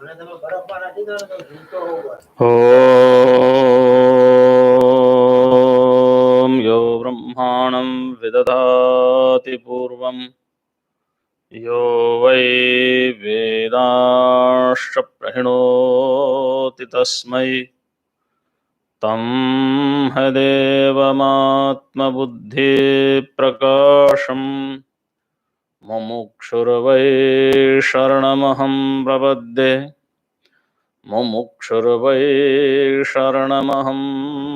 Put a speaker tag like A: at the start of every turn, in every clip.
A: ओम यो ब्रह्माणं विदधाति पूर्वं यो वै वेदांश्च प्रहिणोति तस्मै तं हदेवमात्मबुद्धिप्रकाशम् मुमुक्षुर्वै शरणमहं प्रपद्ये मुमुक्षुर्वै शरणमहं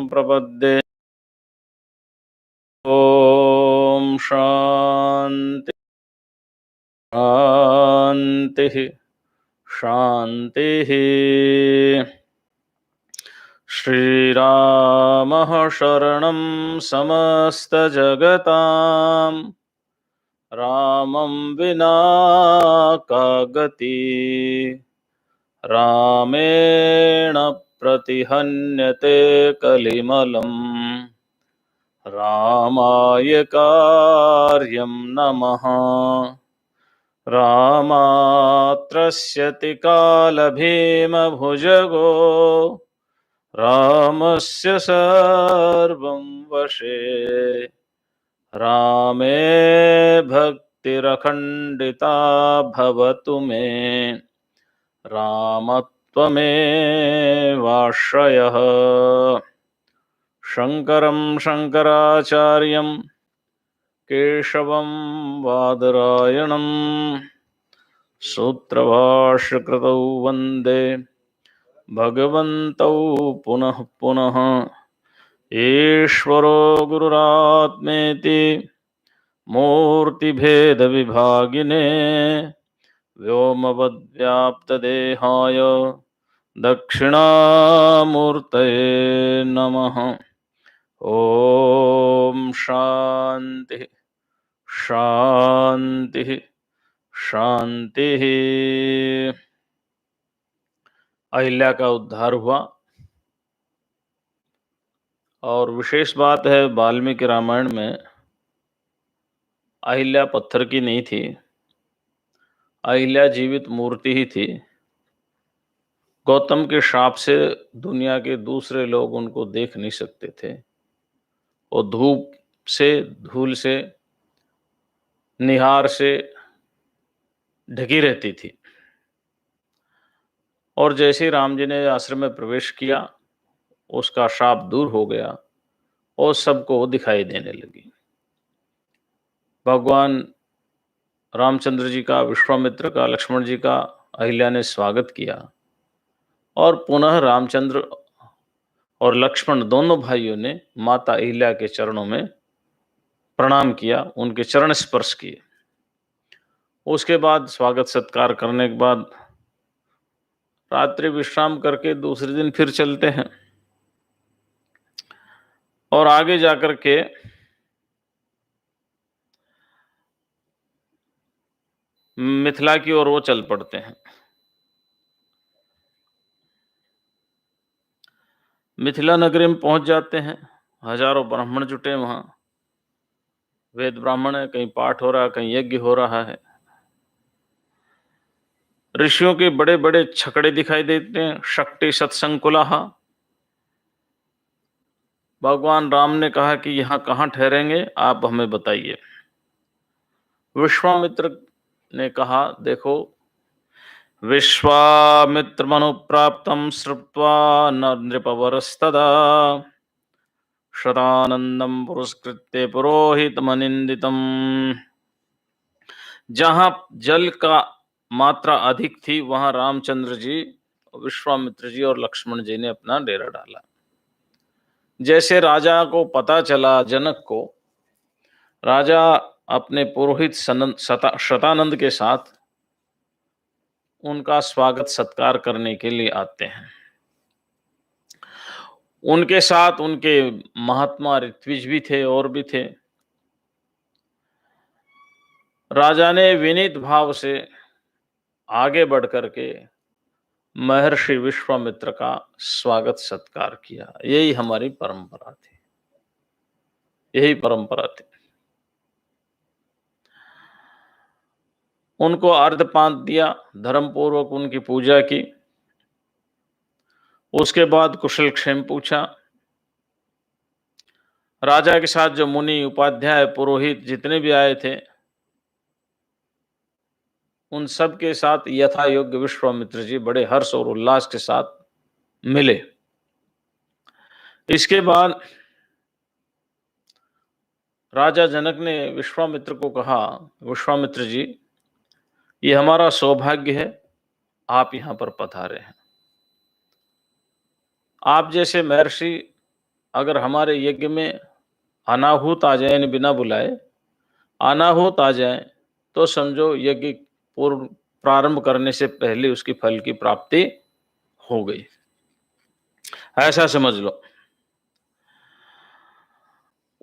A: प्रपद्ये। ॐ शान्ति शान्तिः शान्तिः। श्रीरामः शरणं समस्तजगतां रामं विना का गति रामेण प्रतिहन्यते कलिमलम् रामाय कार्यं नमः। रामात्रस्यति कालभीमभुजगो रामस्य सर्वं वशे रामे भक्तिरखण्डिता भवतु मे रामत्वमेवाश्रयः। शङ्करं शङ्कराचार्यं केशवं बादरायणं सूत्रभाष्यकृतौ वन्दे भगवन्तौ पुनः पुनः। ईश्वरो गुरुरात्मेति मूर्तिभेदविभागिने व्योमवद्व्याप्तदेहाय दक्षिणामूर्तये नमः। ओम शांति शांति शांति। अहिल्या का उद्धार हुआ और विशेष बात है वाल्मीकि रामायण में अहिल्या पत्थर की नहीं थी, अहिल्या जीवित मूर्ति ही थी। गौतम के श्राप से दुनिया के दूसरे लोग उनको देख नहीं सकते थे। वो धूप से, धूल से, निहार से ढकी रहती थी। और जैसे राम जी ने आश्रम में प्रवेश किया, उसका श्राप दूर हो गया और सबको दिखाई देने लगी। भगवान रामचंद्र जी का, विश्वामित्र का, लक्ष्मण जी का अहिल्या ने स्वागत किया और पुनः रामचंद्र और लक्ष्मण दोनों भाइयों ने माता अहिल्या के चरणों में प्रणाम किया, उनके चरण स्पर्श किए। उसके बाद स्वागत सत्कार करने के बाद रात्रि विश्राम करके दूसरे दिन फिर चलते हैं और आगे जाकर के मिथिला की ओर वो चल पड़ते हैं। मिथिला नगरी में पहुंच जाते हैं। हजारों ब्राह्मण जुटे वहां, वेद ब्राह्मण है, कहीं पाठ हो रहा है, कहीं यज्ञ हो रहा है। ऋषियों के बड़े बड़े छकड़े दिखाई देते हैं, शक्ति सत्संकुलाहा। भगवान राम ने कहा कि यहाँ कहाँ ठहरेंगे, आप हमें बताइए। विश्वामित्र ने कहा, देखो, विश्वामित्र मनुप्राप्तं श्रुत्वा नृपवरस्तदा शतानंदम पुरस्कृत्य पुरोहितमनिंदितम। जहां जल का मात्रा अधिक थी वहां रामचंद्र जी, विश्वामित्र जी और लक्ष्मण जी ने अपना डेरा डाला। जैसे राजा को पता चला, जनक को, राजा अपने पुरोहित शतानंद के साथ उनका स्वागत सत्कार करने के लिए आते हैं। उनके साथ उनके महात्मा ऋत्विज भी थे और भी थे। राजा ने विनीत भाव से आगे बढ़ करके महर्षि विश्वामित्र का स्वागत सत्कार किया। यही हमारी परंपरा थी, यही परंपरा थी। उनको अर्घ्यपात दिया, धर्मपूर्वक उनकी पूजा की। उसके बाद कुशल क्षेम पूछा। राजा के साथ जो मुनि, उपाध्याय, पुरोहित जितने भी आए थे, उन सब के साथ यथा योग्य विश्वामित्र जी बड़े हर्ष और उल्लास के साथ मिले। इसके बाद राजा जनक ने विश्वामित्र को कहा, विश्वामित्र जी, ये हमारा सौभाग्य है, आप यहां पर पधारे हैं। आप जैसे महर्षि अगर हमारे यज्ञ में अनाहुत आ जाए, बिना बुलाए अनाहुत आ जाए, तो समझो यज्ञ पूर्ण प्रारंभ करने से पहले उसकी फल की प्राप्ति हो गई, ऐसा समझ लो।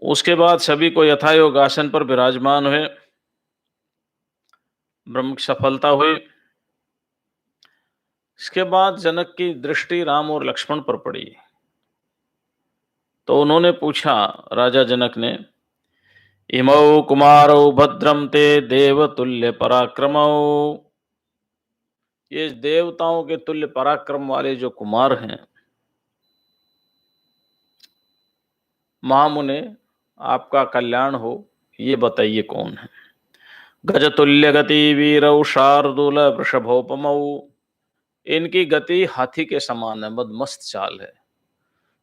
A: उसके बाद सभी को यथायोग आसन पर विराजमान हुए, ब्रह्म की सफलता हुई। इसके बाद जनक की दृष्टि राम और लक्ष्मण पर पड़ी, तो उन्होंने पूछा, राजा जनक ने, इमौ कुमारौ भद्रम ते देवतुल्य पराक्रमौ। ये देवताओं के तुल्य पराक्रम वाले जो कुमार हैं, महामुने आपका कल्याण हो, ये बताइए कौन है। गजतुल्य गति वीरौ शार्दूल वृषभोपमौ। इनकी गति हाथी के समान है, मदमस्त चाल है।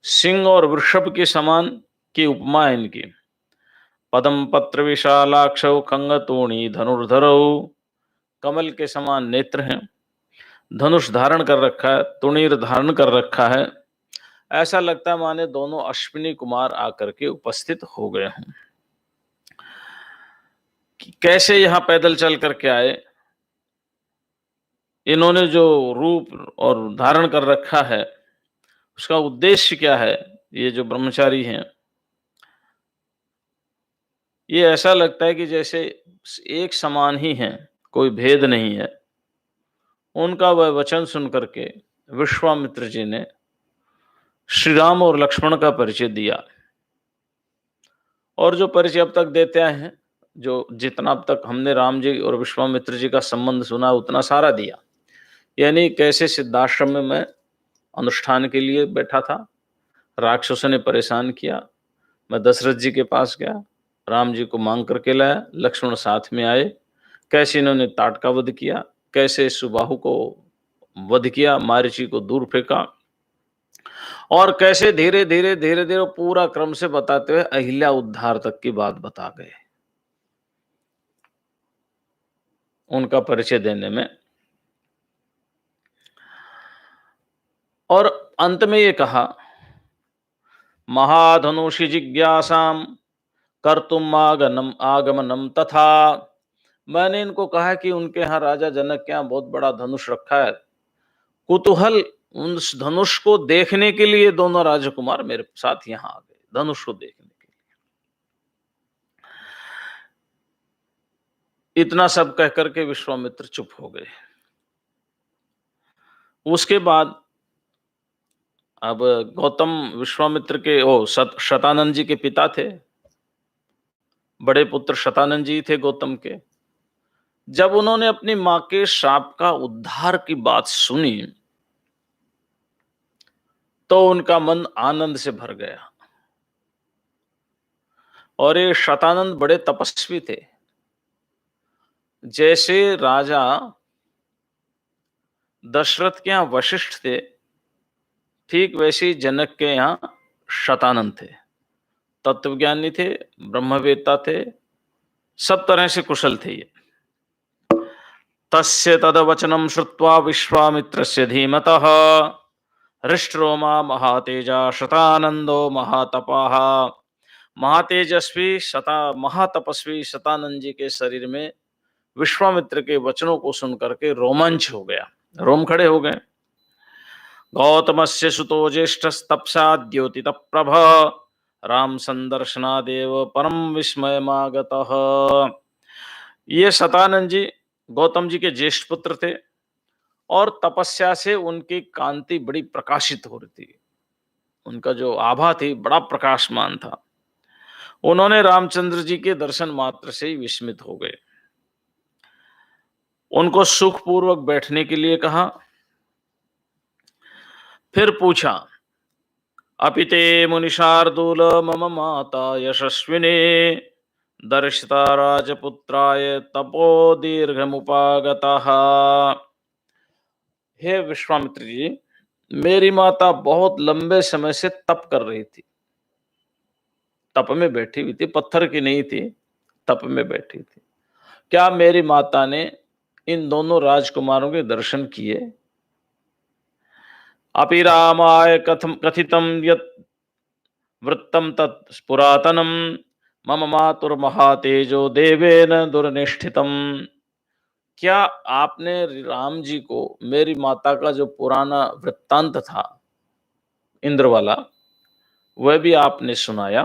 A: सिंह और वृषभ के समान की उपमा है इनकी। पदम पत्र विशालाक्षौ खंगतोणी धनुर्धरौ। कमल के समान नेत्र हैं, धनुष धारण कर रखा है, तुणीर धारण कर रखा है। ऐसा लगता है माने दोनों अश्विनी कुमार आकर के उपस्थित हो गए हों। कैसे यहां पैदल चल करके आए, इन्होंने जो रूप और धारण कर रखा है, उसका उद्देश्य क्या है। ये जो ब्रह्मचारी हैं, ये ऐसा लगता है कि जैसे एक समान ही हैं, कोई भेद नहीं है। उनका वह वचन सुन करके विश्वामित्र जी ने श्री राम और लक्ष्मण का परिचय दिया, और जो परिचय अब तक देते आए हैं, जो जितना अब तक हमने राम जी और विश्वामित्र जी का संबंध सुना, उतना सारा दिया। यानी कैसे सिद्धाश्रम में मैं अनुष्ठान के लिए बैठा था, राक्षसों ने परेशान किया, मैं दशरथ जी के पास गया, राम जी को मांग करके लाया, लक्ष्मण साथ में आए, कैसे इन्होंने ताट का वध किया, कैसे सुबाहु को वध किया, मारीची को दूर फेंका, और कैसे धीरे धीरे धीरे धीरे पूरा क्रम से बताते हुए अहिल्या उद्धार तक की बात बता गए उनका परिचय देने में। और अंत में ये कहा, महाधनुषि जिज्ञासाम कर्तुम आगमनम तथा। मैंने इनको कहा कि उनके यहाँ राजा जनक के यहाँ बहुत बड़ा धनुष रखा है, कुतूहल उस धनुष को देखने के लिए दोनों राजकुमार मेरे साथ यहाँ आ गए, धनुष को देखने के लिए। इतना सब कह करके विश्वामित्र चुप हो गए। उसके बाद अब गौतम विश्वामित्र के शतानंद जी के पिता थे, बड़े पुत्र शतानंद जी थे गौतम के। जब उन्होंने अपनी मां के श्राप का उद्धार की बात सुनी, तो उनका मन आनंद से भर गया। और ये शतानंद बड़े तपस्वी थे। जैसे राजा दशरथ के यहां वशिष्ठ थे, ठीक वैसे ही जनक के यहां शतानंद थे। तत्वज्ञानी थे, ब्रह्मवेत्ता थे, सब तरह से कुशल थे ये। तस्य तदवचनम श्रुत्वा विश्वामित्रस्य धीमतः हृष्टरोमा महातेजा शतानंदो महातपः। महातेजस्वी महातपस्वी शतानंद जी के शरीर में विश्वामित्र के वचनों को सुनकर के रोमांच हो गया, रोम खड़े हो गए। गौतमस्य सुतो ज्येष्ठस्तपसा द्योतित प्रभ राम संदर्शनादेव परम विस्मयमागतः। ये शतानंद जी गौतम जी के ज्येष्ठ पुत्र थे, और तपस्या से उनकी कांति बड़ी प्रकाशित हो रही थी, उनका जो आभा थी बड़ा प्रकाशमान था। उन्होंने रामचंद्र जी के दर्शन मात्र से ही विस्मित हो गए। उनको सुखपूर्वक बैठने के लिए कहा। फिर पूछा, अपिते मुनिशार्दूल मम माता यशस्विनी दर्शिता राजपुत्राय तपो दीर्घमुपागतः। हे विश्वामित्र जी, मेरी माता बहुत लंबे समय से तप कर रही थी, तप में बैठी हुई थी, पत्थर की नहीं थी, तप में बैठी थी। क्या मेरी माता ने इन दोनों राजकुमारों के दर्शन किए? अपि रामाय कथम कथितम यत् वृत्तम तत् पुरातनम मम मातुर्महातेजो देवेन दुर्निष्ठितम। क्या आपने राम जी को मेरी माता का जो पुराना वृत्तांत था इंद्र वाला, वह भी आपने सुनाया?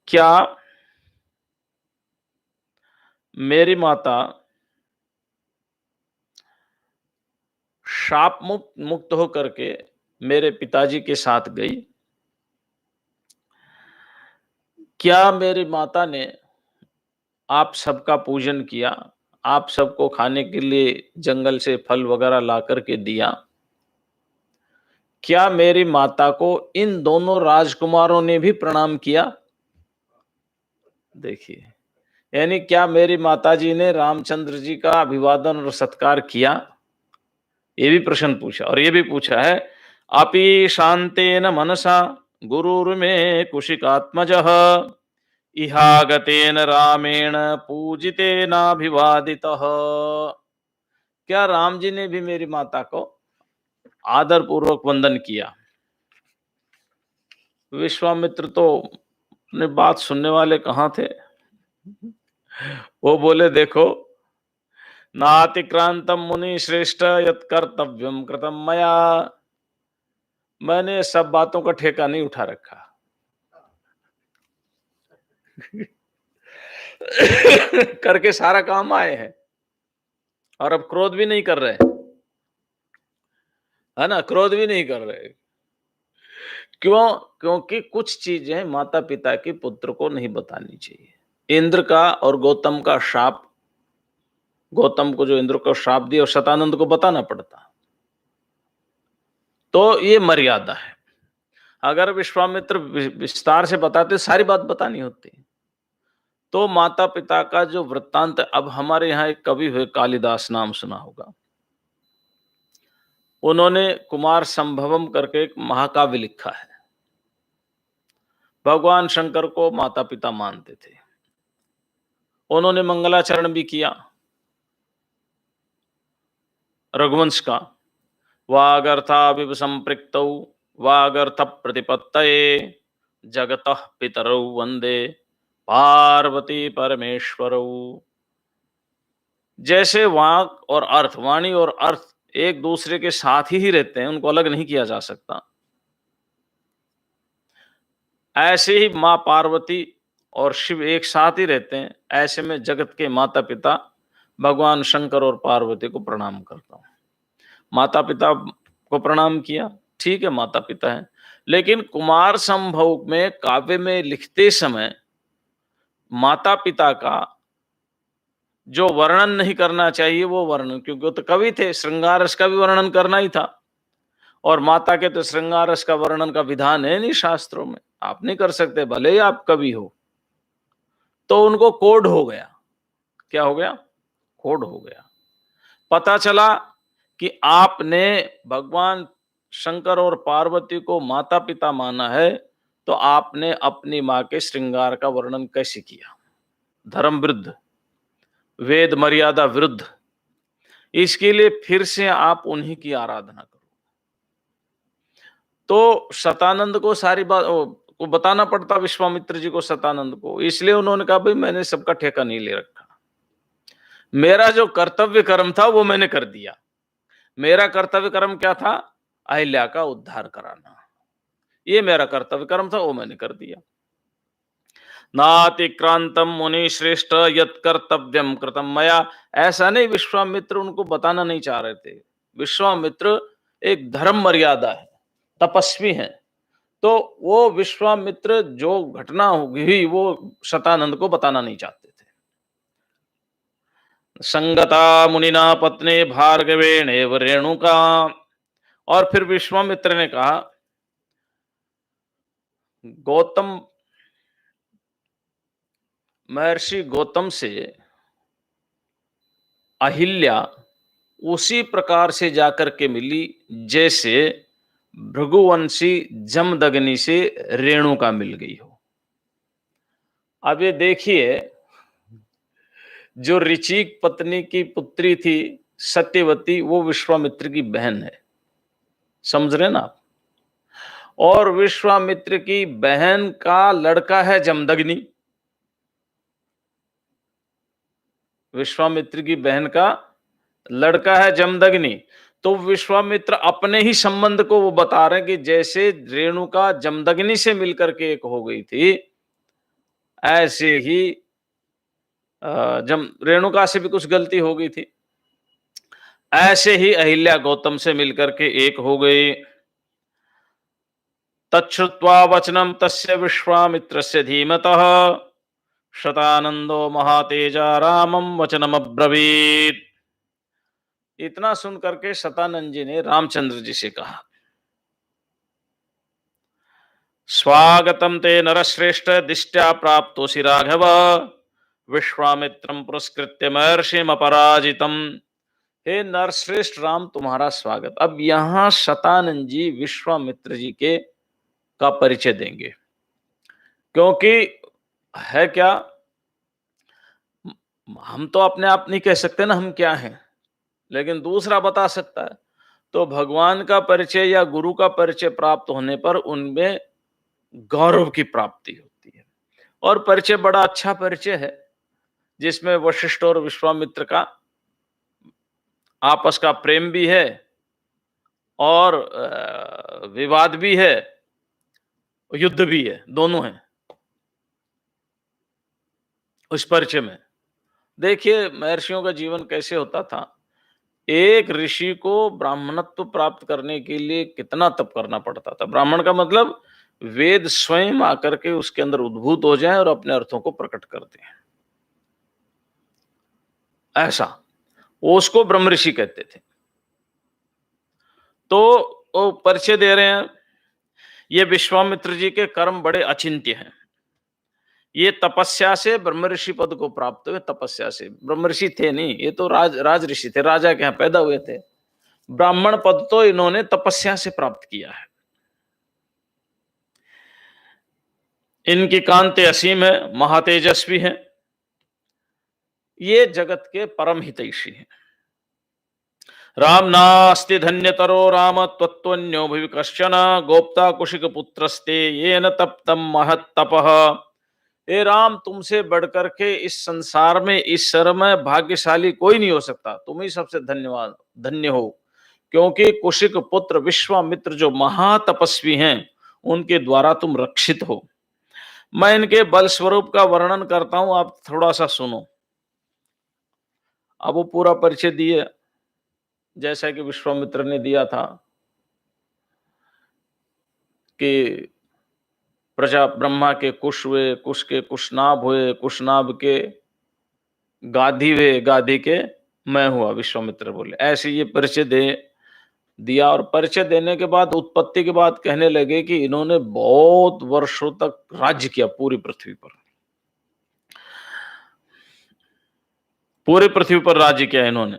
A: क्या मेरी माता शाप मुक्त होकर के मेरे पिताजी के साथ गई? क्या मेरी माता ने आप सबका पूजन किया, आप सबको खाने के लिए जंगल से फल वगैरह ला करके दिया? क्या मेरी माता को इन दोनों राजकुमारों ने भी प्रणाम किया? देखिए, यानी क्या मेरी माताजी ने रामचंद्र जी का अभिवादन और सत्कार किया? ये भी प्रश्न पूछा। और ये भी पूछा है, अपि शांतेन मनसा गुरुर्मे कुशिकात्मजः इहागतेन रामेण पूजितेनाभिवादितः। क्या राम जी ने भी मेरी माता को आदर पूर्वक वंदन किया? विश्वामित्र तो अपने बात सुनने वाले कहाँ थे? वो बोले, देखो, नातिक्रांतम मुनि श्रेष्ठ यत् कर्तव्यम कृतम मया। मैंने सब बातों का ठेका नहीं उठा रखा। करके सारा काम आए हैं और अब क्रोध भी नहीं कर रहे, है ना? क्रोध भी नहीं कर रहे। क्यों? क्योंकि कुछ चीजें माता पिता की पुत्र को नहीं बतानी चाहिए। इंद्र का और गौतम का शाप, गौतम को जो इंद्र को शाप दिया और शतानंद को बताना पड़ता, तो ये मर्यादा है। अगर विश्वामित्र विस्तार से बताते, सारी बात बतानी होती। तो माता पिता का जो वृत्तांत, अब हमारे यहाँ एक कवि हुए कालिदास, नाम सुना होगा। उन्होंने कुमार संभवम करके एक महाकाव्य लिखा है। भगवान शंकर को माता पिता मानते थे। उन्होंने मंगलाचरण भी किया रघुवंश का। वागर्थाविव संपृक्तौ वागर्थ प्रतिपत्तये जगतः पितरौ वंदे पार्वती परमेश्वरौ। जैसे वाक और अर्थ, वाणी और अर्थ एक दूसरे के साथ ही रहते हैं, उनको अलग नहीं किया जा सकता, ऐसे ही मां पार्वती और शिव एक साथ ही रहते हैं। ऐसे में जगत के माता पिता भगवान शंकर और पार्वती को प्रणाम करता हूं। माता पिता को प्रणाम किया, ठीक है, माता पिता है। लेकिन कुमार संभव में, काव्य में लिखते समय माता पिता का जो वर्णन नहीं करना चाहिए वो वर्णन, क्योंकि वो तो कवि थे, श्रृंगार रस का भी वर्णन करना ही था। और माता के तो श्रृंगार रस का वर्णन का विधान है नहीं शास्त्रों में, आप नहीं कर सकते, भले ही आप कवि हो। तो उनको कोड हो गया। क्या हो गया? कोड हो गया। पता चला कि आपने भगवान शंकर और पार्वती को माता पिता माना है, तो आपने अपनी मां के श्रृंगार का वर्णन कैसे किया? धर्म विरुद्ध, वेद मर्यादा विरुद्ध। इसके लिए फिर से आप उन्हीं की आराधना करो। तो शतानंद को सारी बात को बताना पड़ता, विश्वामित्र जी को, शतानंद को। इसलिए उन्होंने कहा, भाई मैंने सबका ठेका नहीं ले रखा, मेरा जो कर्तव्य कर्म था वो मैंने कर दिया। मेरा कर्तव्य कर्म क्या था? अहिल्या का उद्धार कराना। ये मेरा कर्तव्य कर्म था, वो मैंने कर दिया। नातिक्रांतम मुनि श्रेष्ठ यत् कर्तव्यम कृतम मया। ऐसा नहीं, विश्वामित्र उनको बताना नहीं चाह रहे थे। विश्वामित्र एक धर्म मर्यादा है, तपस्वी हैं। तो वो विश्वामित्र जो घटना हुई वो शतानंद को बताना नहीं चाहते थे। संगता मुनिना पत्नी भार्गवेण एव रेणुका। और फिर विश्वामित्र ने कहा, गौतम, महर्षि गौतम से अहिल्या उसी प्रकार से जाकर के मिली जैसे भृगुवंशी जमदग्नि से रेणुका मिल गई हो। अब ये देखिए, जो ऋचिक पत्नी की पुत्री थी सत्यवती, वो विश्वामित्र की बहन है। समझ रहे ना आप? और विश्वामित्र की बहन का लड़का है जमदग्नि। विश्वामित्र की बहन का लड़का है जमदग्नि। तो विश्वामित्र अपने ही संबंध को वो बता रहे हैं कि जैसे रेणुका जमदग्नि से मिलकर के एक हो गई थी, ऐसे ही जम रेणुका से भी कुछ गलती हो गई थी, ऐसे ही अहिल्या गौतम से मिलकर के एक हो गई। तच्छ्रुत्वा वचनम तस्य विश्वामित्रस्य धीमतः शतानंदो महातेजा रामम वचनम अब्रवीत। इतना सुन करके शतानंद जी ने रामचंद्र जी से कहा, स्वागतम ते नरश्रेष्ठ दिष्ट्या प्राप्तोसि राघव विश्वामित्रम पुरस्कृत्य महर्षिम अपराजितम। हे नरश्रेष्ठ राम, तुम्हारा स्वागत। अब यहां शतानंद जी विश्वामित्र जी के का परिचय देंगे, क्योंकि है क्या, हम तो अपने आप नहीं कह सकते ना हम क्या हैं, लेकिन दूसरा बता सकता है। तो भगवान का परिचय या गुरु का परिचय प्राप्त होने पर उनमें गौरव की प्राप्ति होती है। और परिचय बड़ा अच्छा परिचय है, जिसमें वशिष्ठ और विश्वामित्र का आपस का प्रेम भी है और विवाद भी है, युद्ध भी है, दोनों है उस परिचय में। देखिए महर्षियों का जीवन कैसे होता था। एक ऋषि को ब्राह्मणत्व प्राप्त करने के लिए कितना तप करना पड़ता था। ब्राह्मण का मतलब वेद स्वयं आकर के उसके अंदर उद्भूत हो जाए और अपने अर्थों को प्रकट कर दें, ऐसा वो उसको ब्रह्म ऋषि कहते थे। तो वो परिचय दे रहे हैं, ये विश्वामित्र जी के कर्म बड़े अचिंत्य हैं। ये तपस्या से ब्रह्म ऋषि पद को प्राप्त हुए। तपस्या से, ब्रह्म ऋषि थे नहीं, ये तो राज ऋषि थे, राजा के यहाँ पैदा हुए थे। ब्राह्मण पद तो इन्होंने तपस्या से प्राप्त किया है। इनकी कांति असीम है, महातेजस्वी है, ये जगत के परम हितैषी हैं। राम नास्ति धन्यतरो राम त्वत्वन्यो भुवि कश्चन गोप्ता कुशिक पुत्रस्ते येन तप्तम महत्तपः। हे राम, तुमसे बढ़कर के इस संसार में इस शर में भाग्यशाली कोई नहीं हो सकता, तुम ही सबसे धन्यवाद धन्य हो, क्योंकि कुशिक पुत्र विश्वामित्र जो महातपस्वी हैं उनके द्वारा तुम रक्षित हो। मैं इनके बल स्वरूप का वर्णन करता हूं, आप थोड़ा सा सुनो। अब वो पूरा परिचय दिए जैसा कि विश्वामित्र ने दिया था कि प्रजा ब्रह्मा के कुश हुए, कुश के कुशनाभ हुए, कुशनाभ के गाधी हुए, गाधी के मैं हुआ, विश्वामित्र बोले। ऐसे ये परिचय दे दिया। और परिचय देने के बाद उत्पत्ति के बाद कहने लगे कि इन्होंने बहुत वर्षों तक राज्य किया पूरी पृथ्वी पर, पूरी पृथ्वी पर राज्य किया इन्होंने।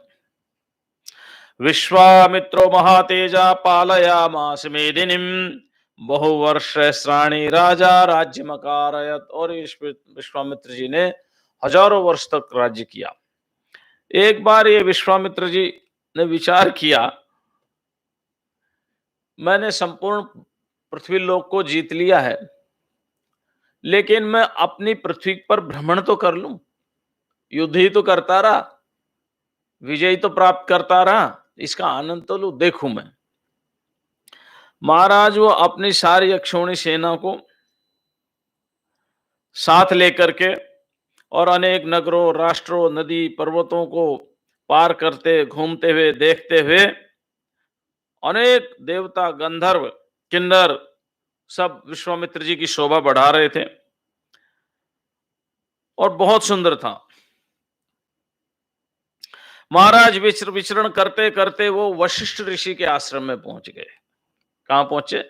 A: विश्वामित्रो महातेजा पालयामास मेदिनीम बहुवर्ष श्राणी राजा राज्य मकारयत। और इस विश्वामित्र जी ने हजारों वर्ष तक राज्य किया। एक बार ये विश्वामित्र जी ने विचार किया, मैंने संपूर्ण पृथ्वी लोक को जीत लिया है, लेकिन मैं अपनी पृथ्वी पर भ्रमण तो कर लूं, युद्ध ही तो करता रहा, विजय तो प्राप्त करता रहा, इसका आनंद तो लूं, देखूं मैं। महाराज वो अपनी सारी अक्षौणी सेना को साथ लेकर के और अनेक नगरों, राष्ट्रों, नदी, पर्वतों को पार करते, घूमते हुए, देखते हुए, अनेक देवता, गंधर्व, किन्नर सब विश्वामित्र जी की शोभा बढ़ा रहे थे और बहुत सुंदर था। महाराज विचरण करते करते वो वशिष्ठ ऋषि के आश्रम में पहुंच गए। कहां पहुंचे?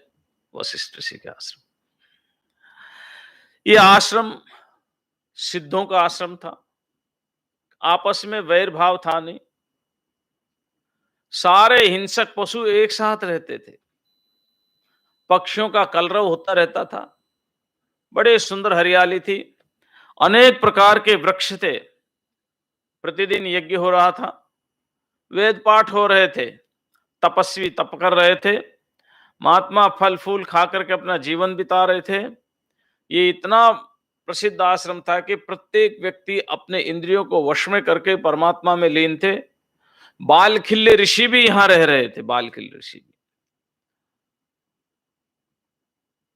A: वशिष्ठ ऋषि के आश्रम। ये आश्रम सिद्धों का आश्रम था, आपस में वैर भाव था नहीं, सारे हिंसक पशु एक साथ रहते थे, पक्षियों का कलरव होता रहता था, बड़े सुंदर हरियाली थी, अनेक प्रकार के वृक्ष थे, प्रतिदिन यज्ञ हो रहा था, वेद पाठ हो रहे थे, तपस्वी तप कर रहे थे, महात्मा फल फूल खा करके अपना जीवन बिता रहे थे। ये इतना प्रसिद्ध आश्रम था कि प्रत्येक व्यक्ति अपने इंद्रियों को वश में करके परमात्मा में लीन थे। बालखिल्य ऋषि भी यहां रह रहे थे, बालखिल्य ऋषि भी।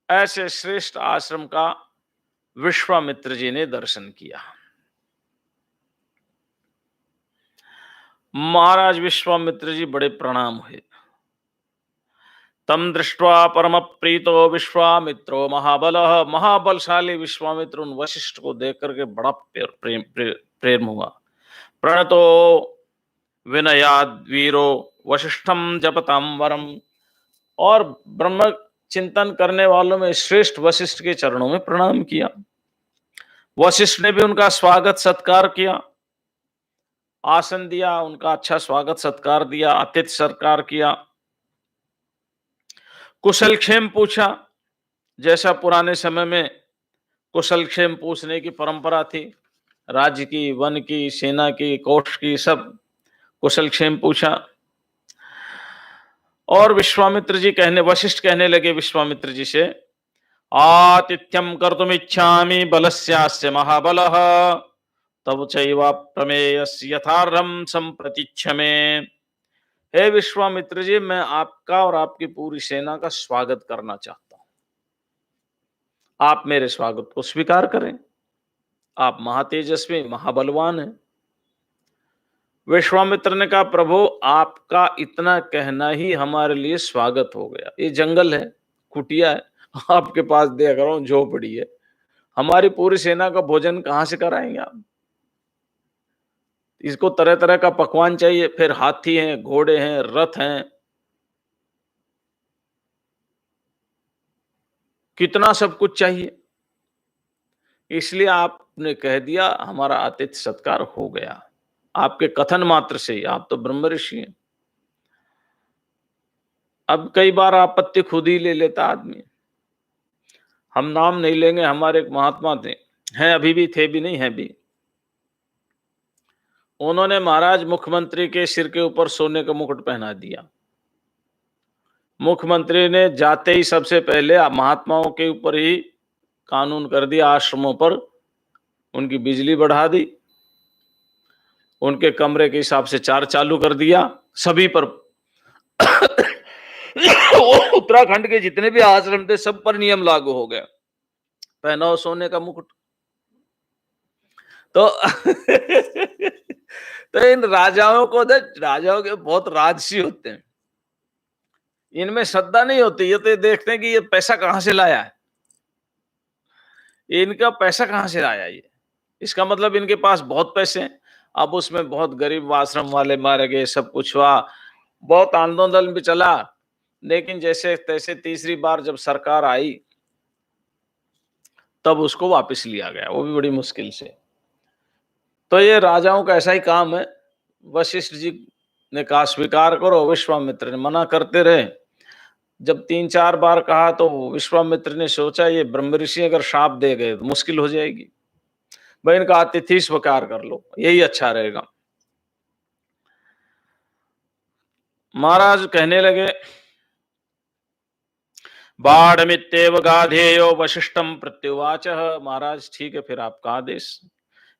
A: ऐसे श्रेष्ठ आश्रम का विश्वामित्र जी ने दर्शन किया। महाराज विश्वामित्र जी बड़े प्रणाम हुए। तम दृष्ट्वा परम प्रीतो विश्वामित्रो महाबलः, महाबलशाली विश्वामित्र उन वशिष्ठ को देख करके बड़ा प्रेम हुआ। प्रणतो विनयाद वीरो वशिष्ठम जपताम वरम, और ब्रह्म चिंतन करने वालों में श्रेष्ठ वशिष्ठ के चरणों में प्रणाम किया। वशिष्ठ ने भी उनका स्वागत सत्कार किया, आसन दिया, उनका अच्छा स्वागत सत्कार दिया, आतिथ्य सत्कार किया, कुशल क्षेम पूछा, जैसा पुराने समय में कुशल क्षेम पूछने की परंपरा थी, राज्य की, वन की, सेना की, कोष की, सब कुशल क्षेम पूछा। और वशिष्ठ कहने लगे विश्वामित्र जी से, आतिथ्यम कर्तुम इच्छामि बलस्यास्य महाबलः तब चैवा प्रमेयस्य यथार्हं संप्रतीच्छ मे। हे विश्वामित्र जी, मैं आपका और आपकी पूरी सेना का स्वागत करना चाहता हूं, आप मेरे स्वागत को स्वीकार करें। आप महातेजस्वी महाबलवान हैं। विश्वामित्र ने कहा, प्रभु आपका इतना कहना ही हमारे लिए स्वागत हो गया। ये जंगल है, कुटिया है, आपके पास देख रहा हूं झोपड़ी है, हमारी पूरी सेना का भोजन कहां से कराएंगे आप? इसको तरह तरह का पकवान चाहिए, फिर हाथी हैं, घोड़े हैं, रथ हैं, कितना सब कुछ चाहिए। इसलिए आपने कह दिया, हमारा आतिथ्य सत्कार हो गया आपके कथन मात्र से ही। आप तो ब्रह्म ऋषि हैं। अब कई बार आपत्ति खुद ही ले लेता आदमी। हम नाम नहीं लेंगे, हमारे एक महात्मा थे, हैं अभी भी, थे भी नहीं, हैं भी। उन्होंने महाराज मुख्यमंत्री के सिर के ऊपर सोने का मुकुट पहना दिया। मुख्यमंत्री ने जाते ही सबसे पहले महात्माओं के ऊपर ही कानून कर दिया, आश्रमों पर उनकी बिजली बढ़ा दी, उनके कमरे के हिसाब से चार्ज चालू कर दिया, सभी पर। उत्तराखंड के जितने भी आश्रम थे सब पर नियम लागू हो गया, पहनाओ सोने का मुकुट। तो तो इन राजाओं को, राजाओं के बहुत राजसी होते हैं, इनमें श्रद्धा नहीं होती। ये तो देखते हैं कि ये पैसा कहां से लाया है, इनका पैसा कहां से आया, ये इसका मतलब इनके पास बहुत पैसे हैं। अब उसमें बहुत गरीब आश्रम वाले मारे गए, सब कुछ हुआ, बहुत आंदोलन भी चला, लेकिन जैसे तैसे तीसरी बार जब सरकार आई तब उसको वापस लिया गया, वो भी बड़ी मुश्किल से। तो ये राजाओं का ऐसा ही काम है। वशिष्ठ जी ने कहा स्वीकार करो, विश्वामित्र ने मना करते रहे। जब 3-4 बार कहा तो विश्वामित्र ने सोचा ये ब्रह्म ऋषि अगर शाप दे गए तो मुश्किल हो जाएगी, भाई इनका अतिथि स्वीकार कर लो, यही अच्छा रहेगा। महाराज कहने लगे, बाढ़मित्येव गाधेयो वशिष्ठम प्रत्युवाच। महाराज ठीक है, फिर आपका आदेश,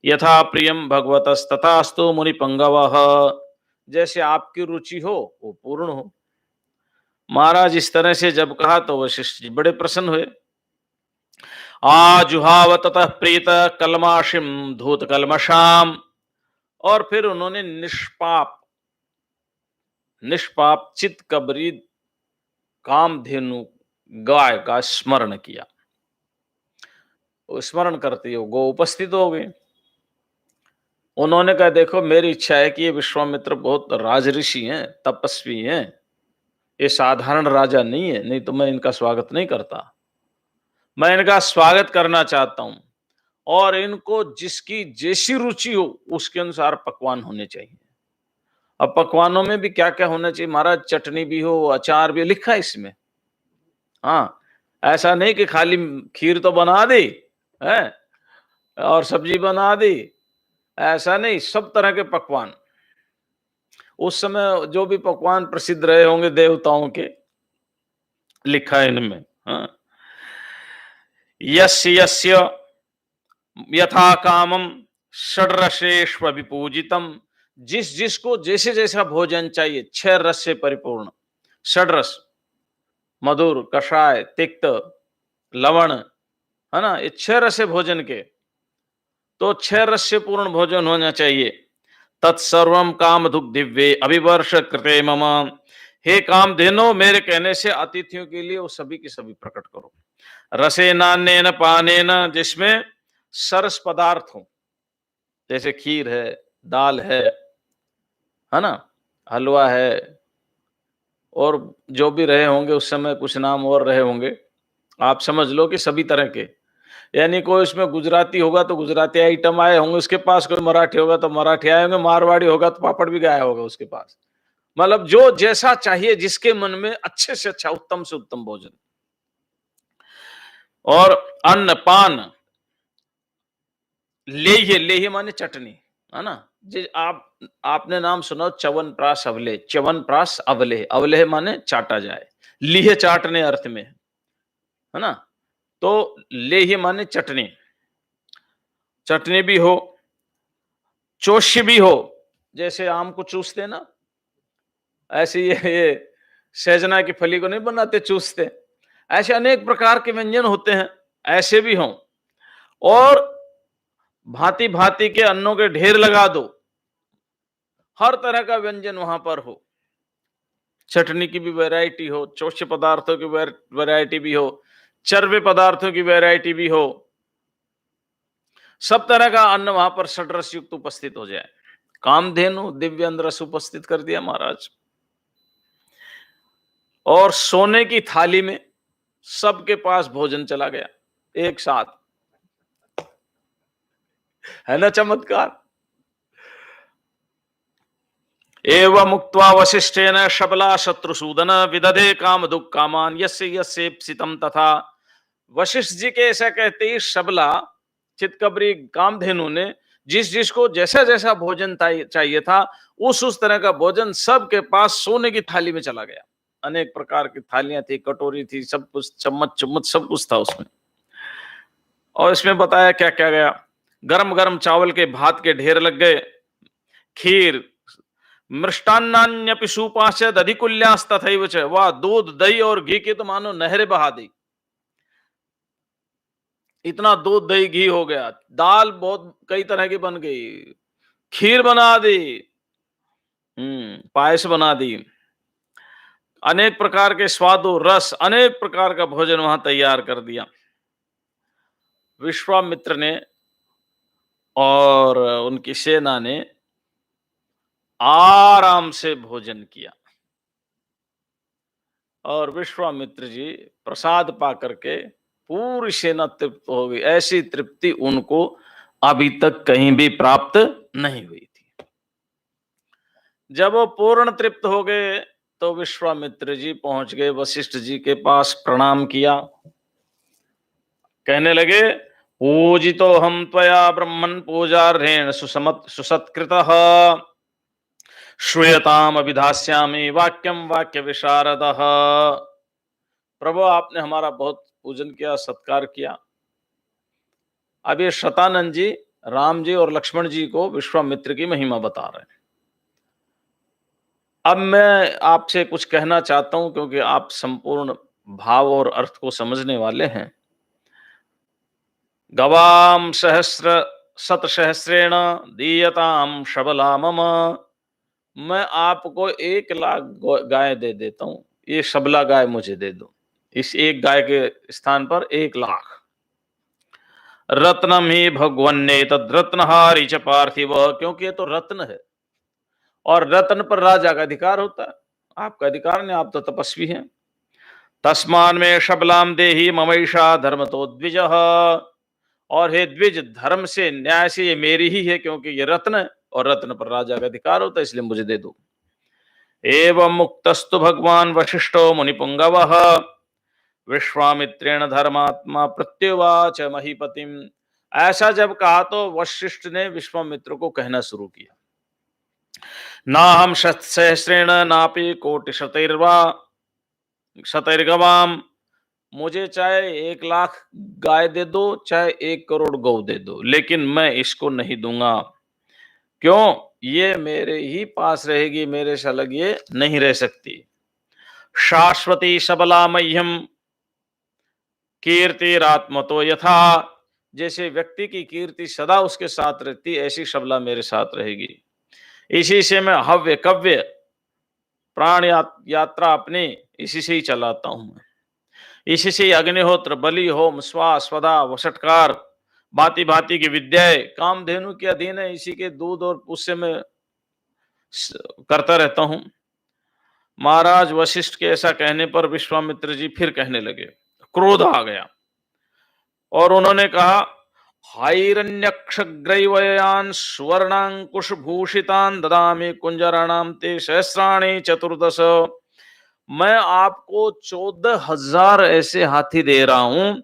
A: यथा प्रियम भगवतस्तथास्तु मुनि पंगवः, जैसे आपकी रुचि हो वो पूर्ण हो। महाराज इस तरह से जब कहा तो वशिष्ठ जी बड़े प्रसन्न हुए। आजुहाव ततः प्रीत कलमाशिम धूत कलमशाम, और फिर उन्होंने निष्पाप चित कबरी कामधेनु गाय का स्मरण किया। वो स्मरण करते हो गो उपस्थित हो गए। उन्होंने कहा देखो मेरी इच्छा है कि ये विश्वामित्र बहुत राजऋषि हैं, तपस्वी हैं, ये साधारण राजा नहीं है, नहीं तो मैं इनका स्वागत नहीं करता। मैं इनका स्वागत करना चाहता हूं और इनको जिसकी जैसी रुचि हो उसके अनुसार पकवान होने चाहिए। अब पकवानों में भी क्या क्या होना चाहिए महाराज? चटनी भी हो, अचार भी, लिखा है इसमें। हाँ, ऐसा नहीं कि खाली खीर तो बना दी है और सब्जी बना दी, ऐसा नहीं, सब तरह के पकवान। उस समय जो भी पकवान प्रसिद्ध रहे होंगे देवताओं के, लिखा है इनमें। हाँ, यस्य यस्य यथा कामम षड्रसेष्व विपूजितम, जिस जिसको जैसे जैसा भोजन चाहिए, 6 रस से परिपूर्ण, षड्रस, मधुर, कषाय, तिक्त, लवण, है ना, ये 6 रस है भोजन के, तो 6 रस से पूर्ण भोजन होना चाहिए। तत्सर्वम काम दिव्य अभिवर्ष कृते मम, हे कामधेनो मेरे कहने से अतिथियों के लिए वो सभी की सभी प्रकट करो। रसे नान्यन पानेन, जिसमें सरस पदार्थ हो, जैसे खीर है, दाल है ना, हलवा है, और जो भी रहे होंगे उस समय कुछ नाम और रहे होंगे, आप समझ लो कि सभी तरह के, यानी कोई उसमें गुजराती होगा तो गुजराती आइटम आए होंगे उसके पास, कोई मराठी होगा तो मराठी आए होंगे, मारवाड़ी होगा तो पापड़ भी गया होगा उसके पास। मतलब जो जैसा चाहिए, जिसके मन में अच्छे से अच्छा, उत्तम से उत्तम भोजन। और अन्न पान, लेह्य माने चटनी, है ना, जी आपने नाम सुना च्यवनप्राश अवले, च्यवनप्राश अवले, अवले माने चाटा जाए, लीह चाटने अर्थ में, है ना, तो लेह्य माने चटनी, चटनी भी हो, चोष्य भी हो, जैसे आम को चूसते ना, ऐसे ये सहजना की फली को नहीं बनाते चूसते, ऐसे अनेक प्रकार के व्यंजन होते हैं, ऐसे भी हों। और भांति भांति के अन्नों के ढेर लगा दो, हर तरह का व्यंजन वहां पर हो, चटनी की भी वैरायटी हो, चोष्य पदार्थों की वैरायटी भी हो, चर्वे पदार्थों की वैरायटी भी हो, सब तरह का अन्न वहां पर षड्रस युक्त उपस्थित हो जाए। कामधेनु दिव्य अंधरस उपस्थित कर दिया महाराज, और सोने की थाली में सबके पास भोजन चला गया एक साथ, है ना चमत्कार। एवं मुक्त्वा वसिष्ठेन शबला शत्रुसूदन विदधे काम दुख कामान यस्य यस्येप्सितम तथा, वशिष्ठ जी के ऐसा कहते ही शबला चितकबरी कामधेनु ने जिस जिसको जैसा जैसा भोजन चाहिए था, उस तरह का भोजन सबके पास सोने की थाली में चला गया। अनेक प्रकार की थालियां थी, कटोरी थी, सब कुछ, चम्मच चम्मच सब कुछ था उसमें। और इसमें बताया क्या क्या गया, गरम गरम चावल के भात के ढेर लग गए, खीर, मृष्टान्नान्यपि सूपाश्च दधिकुल्यास्तथैव च, वाह, दूध दही और घी की तो मानो नहरें बहा दी, इतना दूध दही घी हो गया। दाल बहुत कई तरह की बन गई, खीर बना दी, पायस बना दी, अनेक प्रकार के स्वादो रस, अनेक प्रकार का भोजन वहां तैयार कर दिया। विश्वामित्र ने और उनकी सेना ने आराम से भोजन किया, और विश्वामित्र जी प्रसाद पा करके पूरी सेना तृप्त हो गई। ऐसी तृप्ति उनको अभी तक कहीं भी प्राप्त नहीं हुई थी। जब वो पूर्ण तृप्त हो गए तो विश्वामित्र जी पहुंच गए वशिष्ठ जी के पास, प्रणाम किया, कहने लगे, पूजितो हम त्वया ब्रह्मन् पूजार्हेण सुसत्कृतः, श्रूयताम अभिधास्यामि वाक्यम वाक्य विशारदः। प्रभु आपने हमारा बहुत पूजन किया, सत्कार किया। अब ये शतानंद जी राम जी और लक्ष्मण जी को विश्वामित्र की महिमा बता रहे हैं। अब मैं आपसे कुछ कहना चाहता हूं, क्योंकि आप संपूर्ण भाव और अर्थ को समझने वाले हैं। गवाम सहस्र शतसहस्रेण दीयताम शबला मम, मैं आपको 1,00,000 गाय दे देता हूं, ये शबला गाय मुझे दे दो, इस एक गाय के स्थान पर 1,00,000। रत्नम ही भगवन्ने तद्रत्नहारी च पार्थिव, क्योंकि ये तो रत्न है और रत्न पर राजा का अधिकार होता है, आपका अधिकार नहीं, आप तो तपस्वी हैं। तस्मान में शबलाम देही ममैषा धर्म तो द्विज, और हे द्विज, धर्म से न्याय से ये मेरी ही है, क्योंकि ये रत्न है और रत्न पर राजा का अधिकार होता है, इसलिए मुझे दे दो। एवं मुक्तस्तु भगवान वशिष्ठो मुनिपुंगवः विश्वामित्रेण धर्मात्मा प्रत्युवाच महीपतिम। ऐसा जब कहा तो वशिष्ठ ने विश्वामित्र को कहना शुरू किया, ना हम शतसहस्रेण नापि कोटि शतैर्गवाम, मुझे चाहे 1,00,000 गाय दे दो, चाहे 1 करोड़ गौ दे दो, लेकिन मैं इसको नहीं दूंगा। क्यों? ये मेरे ही पास रहेगी, मेरे से अलग ये नहीं रह सकती। शाश्वती सबला मह्यम कीर्तिरात्मतो यथा, जैसे व्यक्ति की कीर्ति सदा उसके साथ रहती, ऐसी सबला मेरे साथ रहेगी। इसी से मैं हव्य कव्य प्राण यात्रा अपनी इसी से ही चलाता हूं मैं। इसी से अग्निहोत्र, बलि, होम, स्वाहा, स्वधा, वषटकार, भांति भांति की विद्याएं कामधेनु के अधीन है, इसी के दूध और उससे मैं करता रहता हूं। महाराज वशिष्ठ के ऐसा कहने पर विश्वामित्र जी फिर कहने लगे, क्रोध आ गया और उन्होंने कहा, हाइरण्यक्षग्रैवयान स्वर्णांकुश भूषितान ददामि कुंजराणाम ते सहस्राणि 14। मैं आपको 14,000 ऐसे हाथी दे रहा हूं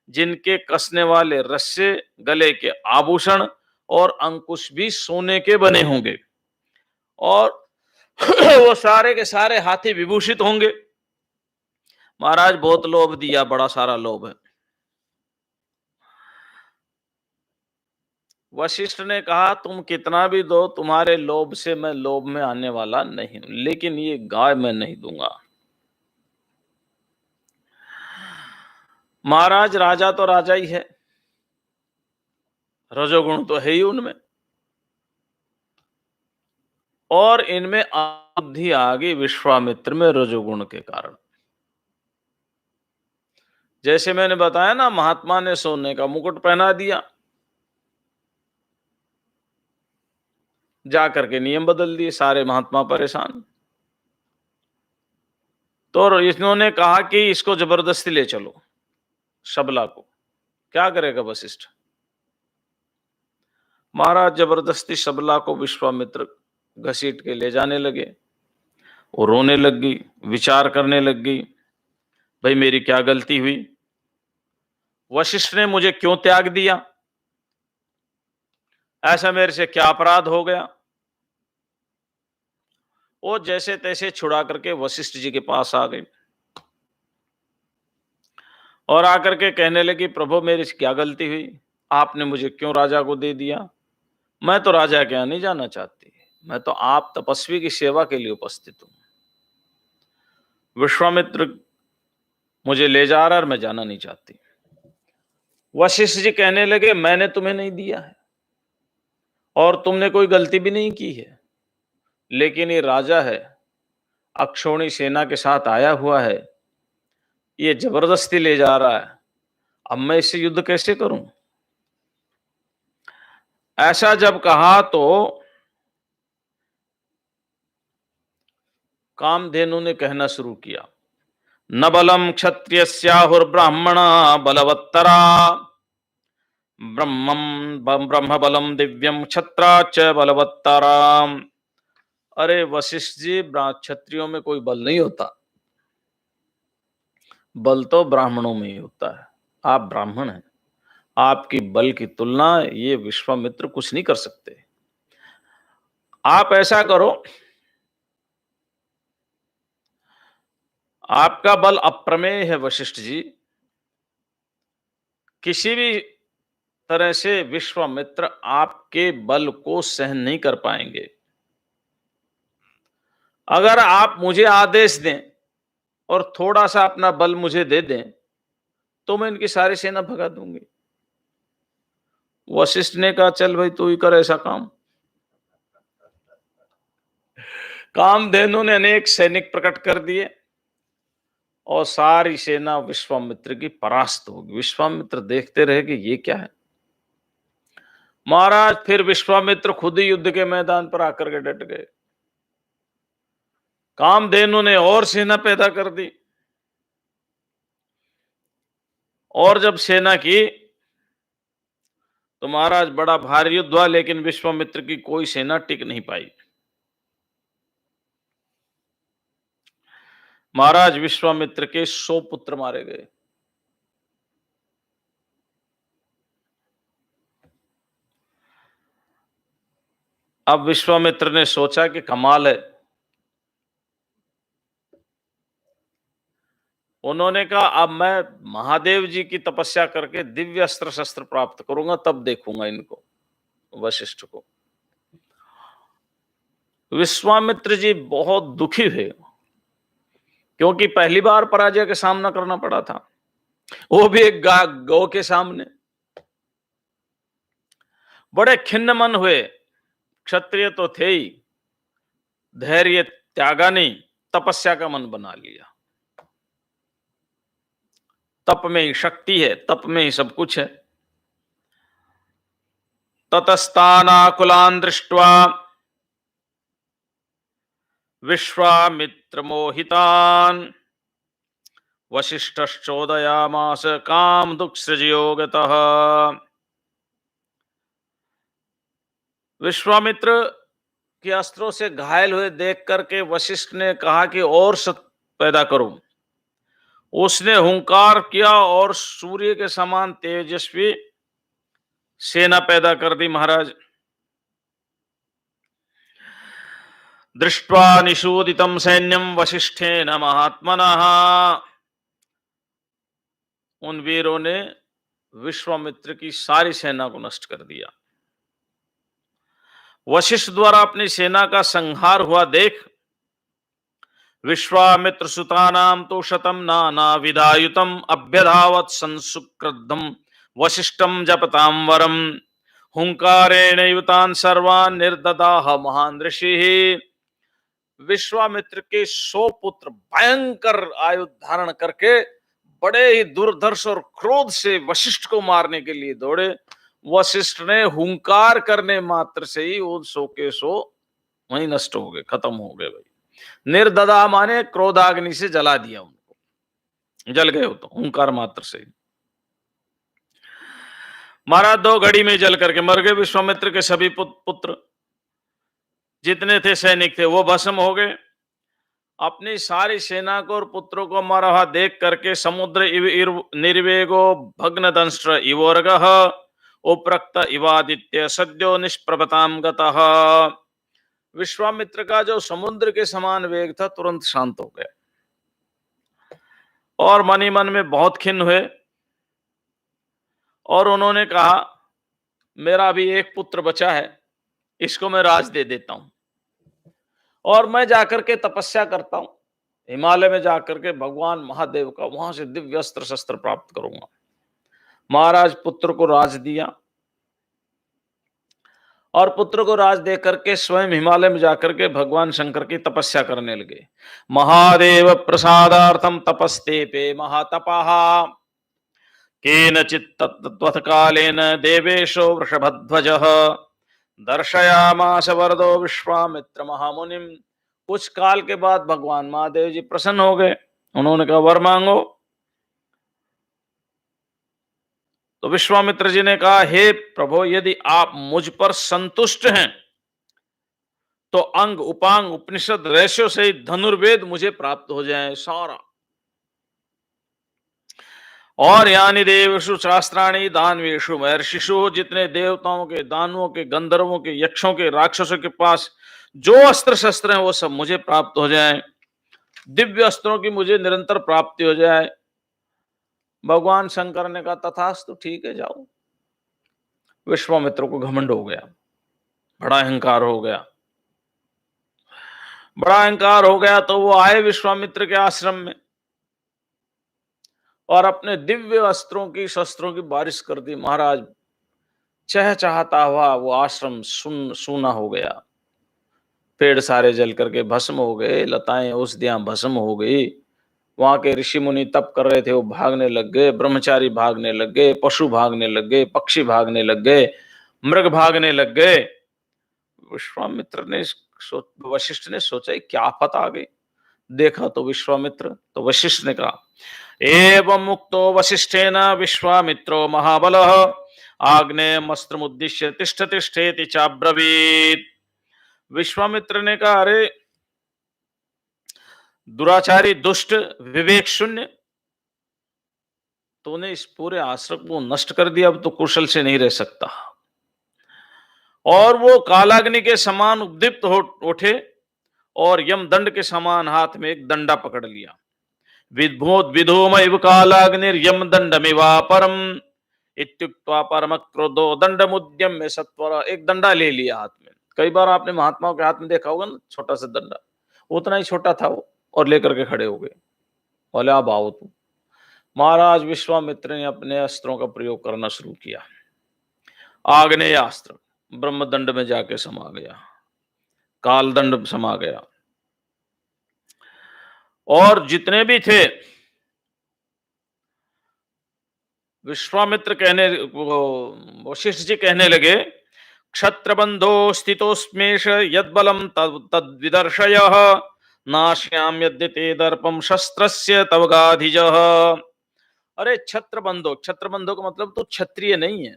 A: जिनके कसने वाले रस्से, गले के आभूषण और अंकुश भी सोने के बने होंगे, और वो सारे के सारे हाथी विभूषित होंगे। महाराज बहुत लोभ दिया, बड़ा सारा लोभ है। वशिष्ठ ने कहा, तुम कितना भी दो, तुम्हारे लोभ से मैं लोभ में आने वाला नहीं हूं, लेकिन ये गाय मैं नहीं दूंगा। महाराज राजा तो राजा ही है, रजोगुण तो है ही उनमें, और इनमें बुद्धि आ गई विश्वामित्र में रजोगुण के कारण। जैसे मैंने बताया ना, महात्मा ने सोने का मुकुट पहना दिया, जाकर के नियम बदल दिए, सारे महात्मा परेशान। तो इन्होंने कहा कि इसको जबरदस्ती ले चलो, सबला को। क्या करेगा वशिष्ठ? महाराज जबरदस्ती सबला को विश्वामित्र घसीट के ले जाने लगे। वो रोने लग गई, विचार करने लग गई, भाई मेरी क्या गलती हुई, वशिष्ठ ने मुझे क्यों त्याग दिया, ऐसा मेरे से क्या अपराध हो गया। वो जैसे तैसे छुड़ा करके वशिष्ठ जी के पास आ गई और आकर के कहने लगी, प्रभु मेरी क्या गलती हुई, आपने मुझे क्यों राजा को दे दिया। मैं तो राजा के यहाँ नहीं जाना चाहती, मैं तो आप तपस्वी की सेवा के लिए उपस्थित हूं। विश्वामित्र मुझे ले जा रहा और मैं जाना नहीं चाहती। वशिष्ठ जी कहने लगे, मैंने तुम्हें नहीं दिया है और तुमने कोई गलती भी नहीं की है, लेकिन ये राजा है, अक्षौणी सेना के साथ आया हुआ है, ये जबरदस्ती ले जा रहा है, अब मैं इससे युद्ध कैसे करूं। ऐसा जब कहा तो कामधेनु ने कहना शुरू किया, न बलम क्षत्रियस्याहुर्ब्राह्मणा बलवत्तरा ब्रह्म बलम दिव्यम क्षत्राच बलवत्तरा। अरे वशिष्ठ जी, क्षत्रियों में कोई बल नहीं होता, बल तो ब्राह्मणों में ही होता है। आप ब्राह्मण हैं, आपकी बल की तुलना ये विश्वामित्र कुछ नहीं कर सकते। आप ऐसा करो, आपका बल अप्रमेय है वशिष्ठ जी, किसी भी तरह से विश्वामित्र आपके बल को सहन नहीं कर पाएंगे। अगर आप मुझे आदेश दें और थोड़ा सा अपना बल मुझे दे दें तो मैं इनकी सारी सेना भगा दूंगी। वशिष्ठ ने कहा, चल भाई तू ही कर ऐसा काम। कामधेनु ने अनेक सैनिक प्रकट कर दिए और सारी सेना विश्वामित्र की परास्त होगी। विश्वामित्र देखते रहे कि ये क्या है, महाराज फिर विश्वामित्र खुद ही युद्ध के मैदान पर आकर के डट गए। कामधेनु ने और सेना पैदा कर दी, और जब सेना की तो महाराज बड़ा भारी युद्ध हुआ, लेकिन विश्वामित्र की कोई सेना टिक नहीं पाई। महाराज विश्वामित्र के 100 पुत्र मारे गए। अब विश्वामित्र ने सोचा कि कमाल है। उन्होंने कहा अब मैं महादेव जी की तपस्या करके दिव्य अस्त्र शस्त्र प्राप्त करूंगा, तब देखूंगा इनको, वशिष्ठ को। विश्वामित्र जी बहुत दुखी हुए, क्योंकि पहली बार पराजय का सामना करना पड़ा था, वो भी एक गौ के सामने। बड़े खिन्न मन हुए। क्षत्रिय तो थे ही, धैर्य त्यागा नहीं, तपस्या का मन बना लिया। तप में ही शक्ति है, तप में ही सब कुछ है। ततस्तानाकुलान् दृष्ट्वा विश्वामित्र मोहितान् वसिष्ठश्चोदयामास काम दुःखसृजयोगतः। विश्वामित्र के अस्त्रों से घायल हुए देख करके वशिष्ठ ने कहा कि और पैदा करो। उसने हुंकार किया और सूर्य के समान तेजस्वी सेना पैदा कर दी। महाराज दृष्ट्वा निशोदितं सैन्यम वशिष्ठेन महात्मनः, उन वीरों ने विश्वामित्र की सारी सेना को नष्ट कर दिया। वशिष्ठ द्वारा अपनी सेना का संहार हुआ देख विश्वामित्र सुतानाम तो शतम नाना विधायुतम अभ्यधावत संसुक्रद्धम वशिष्ठम जपताम वरम हुंकारेण युतान सर्वान निर्ददाह महान ऋषि। विश्वामित्र के 100 पुत्र भयंकर आयुध धारण करके बड़े ही दुर्धर्ष और क्रोध से वशिष्ठ को मारने के लिए दौड़े। वशिष्ठ ने हुंकार करने मात्र से ही वो 100 के 100 वहीं नष्ट हो गए, खत्म हो गए। भाई निर्ददा माने क्रोधाग्नि से जला दिया उनको, जल गए हो तो हुंकार मात्र से। महाराज 2 घड़ी में जल करके मर गए। विश्वामित्र के सभी पुत्र जितने थे सैनिक थे वो भस्म हो गए। अपनी सारी सेना को और पुत्रों को मारा हुआ देख करके समुद्र निर्वेगो भग्न दंष्ट्र इवोर्गः उप्रक्त इवादित्य सद्यो निष्प्रभताम गतः। विश्वामित्र का जो समुद्र के समान वेग था तुरंत शांत हो गया, और मन ही मन में बहुत खिन्न हुए, और उन्होंने कहा मेरा भी एक पुत्र बचा है, इसको मैं राज दे देता हूं, और मैं जाकर के तपस्या करता हूं हिमालय में, जाकर के भगवान महादेव का वहां से दिव्य अस्त्र शस्त्र प्राप्त करूंगा। महाराज पुत्र को राज दिया, और पुत्र को राज दे करके स्वयं हिमालय में जाकर के भगवान शंकर की तपस्या करने लगे। महादेव प्रसादार्थम तपस्ते पे महातपः केनचित् तत्त्वथ कालेन देवेशो वृषभध्वजः दर्शयामास वरदो विश्वामित्र महामुनिम। कुछ काल के बाद भगवान महादेव जी प्रसन्न हो गए। उन्होंने कहा वर मांगो। तो विश्वामित्र जी ने कहा हे प्रभु, यदि आप मुझ पर संतुष्ट हैं तो अंग उपांग उपनिषद रहस्यों से धनुर्वेद मुझे प्राप्त हो जाए सारा, और यानी देवेषु शास्त्राणी दानवेषु महर्षिषु, जितने देवताओं के, दानवों के, गंधर्वों के, यक्षों के, राक्षसों के पास जो अस्त्र शस्त्र हैं वो सब मुझे प्राप्त हो जाए, दिव्य अस्त्रों की मुझे निरंतर प्राप्ति हो जाए। भगवान शंकर ने कहा तथास्तु, ठीक है जाओ। विश्वामित्र को घमंड हो गया, बड़ा अहंकार हो गया, बड़ा अहंकार हो गया। तो वो आए विश्वामित्र के आश्रम में और अपने दिव्य अस्त्रों की, शस्त्रों की बारिश कर दी। महाराज चहचहाता हुआ वो आश्रम सूना हो गया। पेड़ सारे जल करके भस्म हो गए, लताएं औषधियां भस्म हो गई। वहां के ऋषि मुनि तप कर रहे थे, वो भागने लग गए, ब्रह्मचारी भागने लग गए, पशु भागने लग गए, पक्षी भागने लग गए। मृग भागने लग गए। विश्वामित्र ने वशिष्ठ ने सोचा क्या आफत आ गई। देखा तो विश्वामित्र, तो वशिष्ठ ने कहा, एवं मुक्तो वशिष्ठेन विश्वामित्रो महाबलः आग्नेयमस्त्रमुद्दिश्य तिष्ठ तिष्ठेति चाब्रवीत। विश्वामित्र ने कहा, अरे दुराचारी, दुष्ट, विवेक शून्य, तूने इस पूरे आश्रम को नष्ट कर दिया, अब तो कुशल से नहीं रह सकता। और वो कालाग्नि के समान उद्दीप्त हो उठे और यमदंड के समान हाथ में एक दंडा पकड़ लिया। विद्भोत विधोमैव कालाग्निर्यम दंडमिवापरम इत्युक्त्वा परम क्रोधो दंडमुद्यम्य सत्वरा। एक दंडा ले लिया हाथ में। कई बार आपने महात्माओं के हाथ में देखा होगा ना, छोटा सा दंडा, उतना ही छोटा था वो, और लेकर के खड़े हो गए। बोले अब आओ तुम। महाराज विश्वामित्र ने अपने अस्त्रों का प्रयोग करना शुरू किया। आग्नेय अस्त्र ब्रह्मदंड में जाके समा गया, कालदंड समा गया, और जितने भी थे विश्वामित्र कहने, वशिष्ठ जी कहने लगे, क्षत्रबंधो स्थितोस्मेष यद्बलम तद्विदर्शयः नाश्याम यद्यते दर्पम शस्त्रस्य तव गाधिजः। अरे छत्रबंधो, छत्रबंधो का मतलब तो क्षत्रिय नहीं है,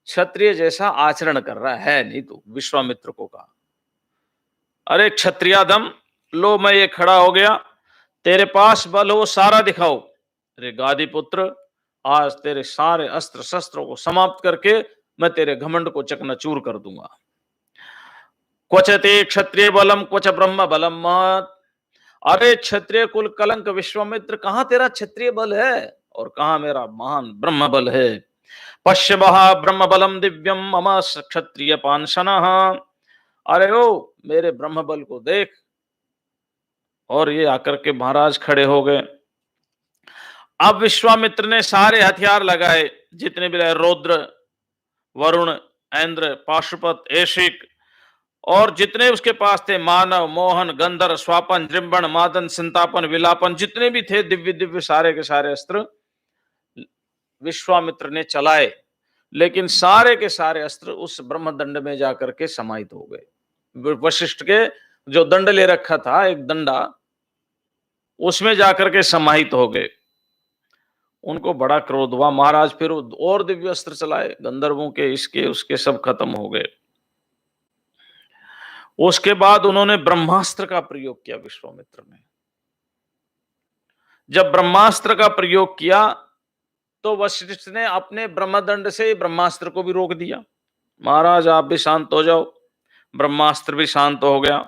A: क्षत्रिय जैसा आचरण कर रहा है नहीं, तो विश्वामित्र को कहा, अरे क्षत्रियादम, लो मैं ये खड़ा हो गया, तेरे पास बल हो सारा दिखाओ। अरे गादी पुत्र, आज तेरे सारे अस्त्र शस्त्रों को समाप्त करके मैं तेरे घमंड को चकनाचूर कर दूंगा। क्वच ते क्षत्रिय बलम क्वच ब्रह्म बलम मत। अरे क्षत्रिय कुल कलंक विश्वामित्र, कहां तेरा क्षत्रिय बल है और कहां मेरा महान ब्रह्म बल है। पश्य बहा ब्रह्म बलम दिव्यम मम क्षत्रिय पांशनः। अरे ओ मेरे ब्रह्म बल को देख। और ये आकर के महाराज खड़े हो गए। अब विश्वामित्र ने सारे हथियार लगाए, जितने भी रौद्र, वरुण, इंद्र, पाशुपत, ऐशिक, और जितने उसके पास थे, मानव, मोहन, गंधर, स्वापन, जृंभण, मादन, संतापन, विलापन, जितने भी थे दिव्य दिव्य सारे के सारे अस्त्र विश्वामित्र ने चलाए। लेकिन सारे के सारे अस्त्र उस ब्रह्मदंड में जाकर के समाहित हो गए। वशिष्ठ के जो दंड ले रखा था, एक दंडा, उसमें जाकर के समाहित हो गए। उनको बड़ा क्रोध हुआ। महाराज फिर और दिव्य अस्त्र चलाए, गंधर्वों के, इसके उसके, सब खत्म हो गए। उसके बाद उन्होंने ब्रह्मास्त्र का प्रयोग किया विश्वामित्र ने। जब ब्रह्मास्त्र का प्रयोग किया तो वशिष्ठ ने अपने ब्रह्मदंड से ब्रह्मास्त्र को भी रोक दिया। महाराज आप भी शांत हो जाओ। ब्रह्मास्त्र भी शांत हो गया।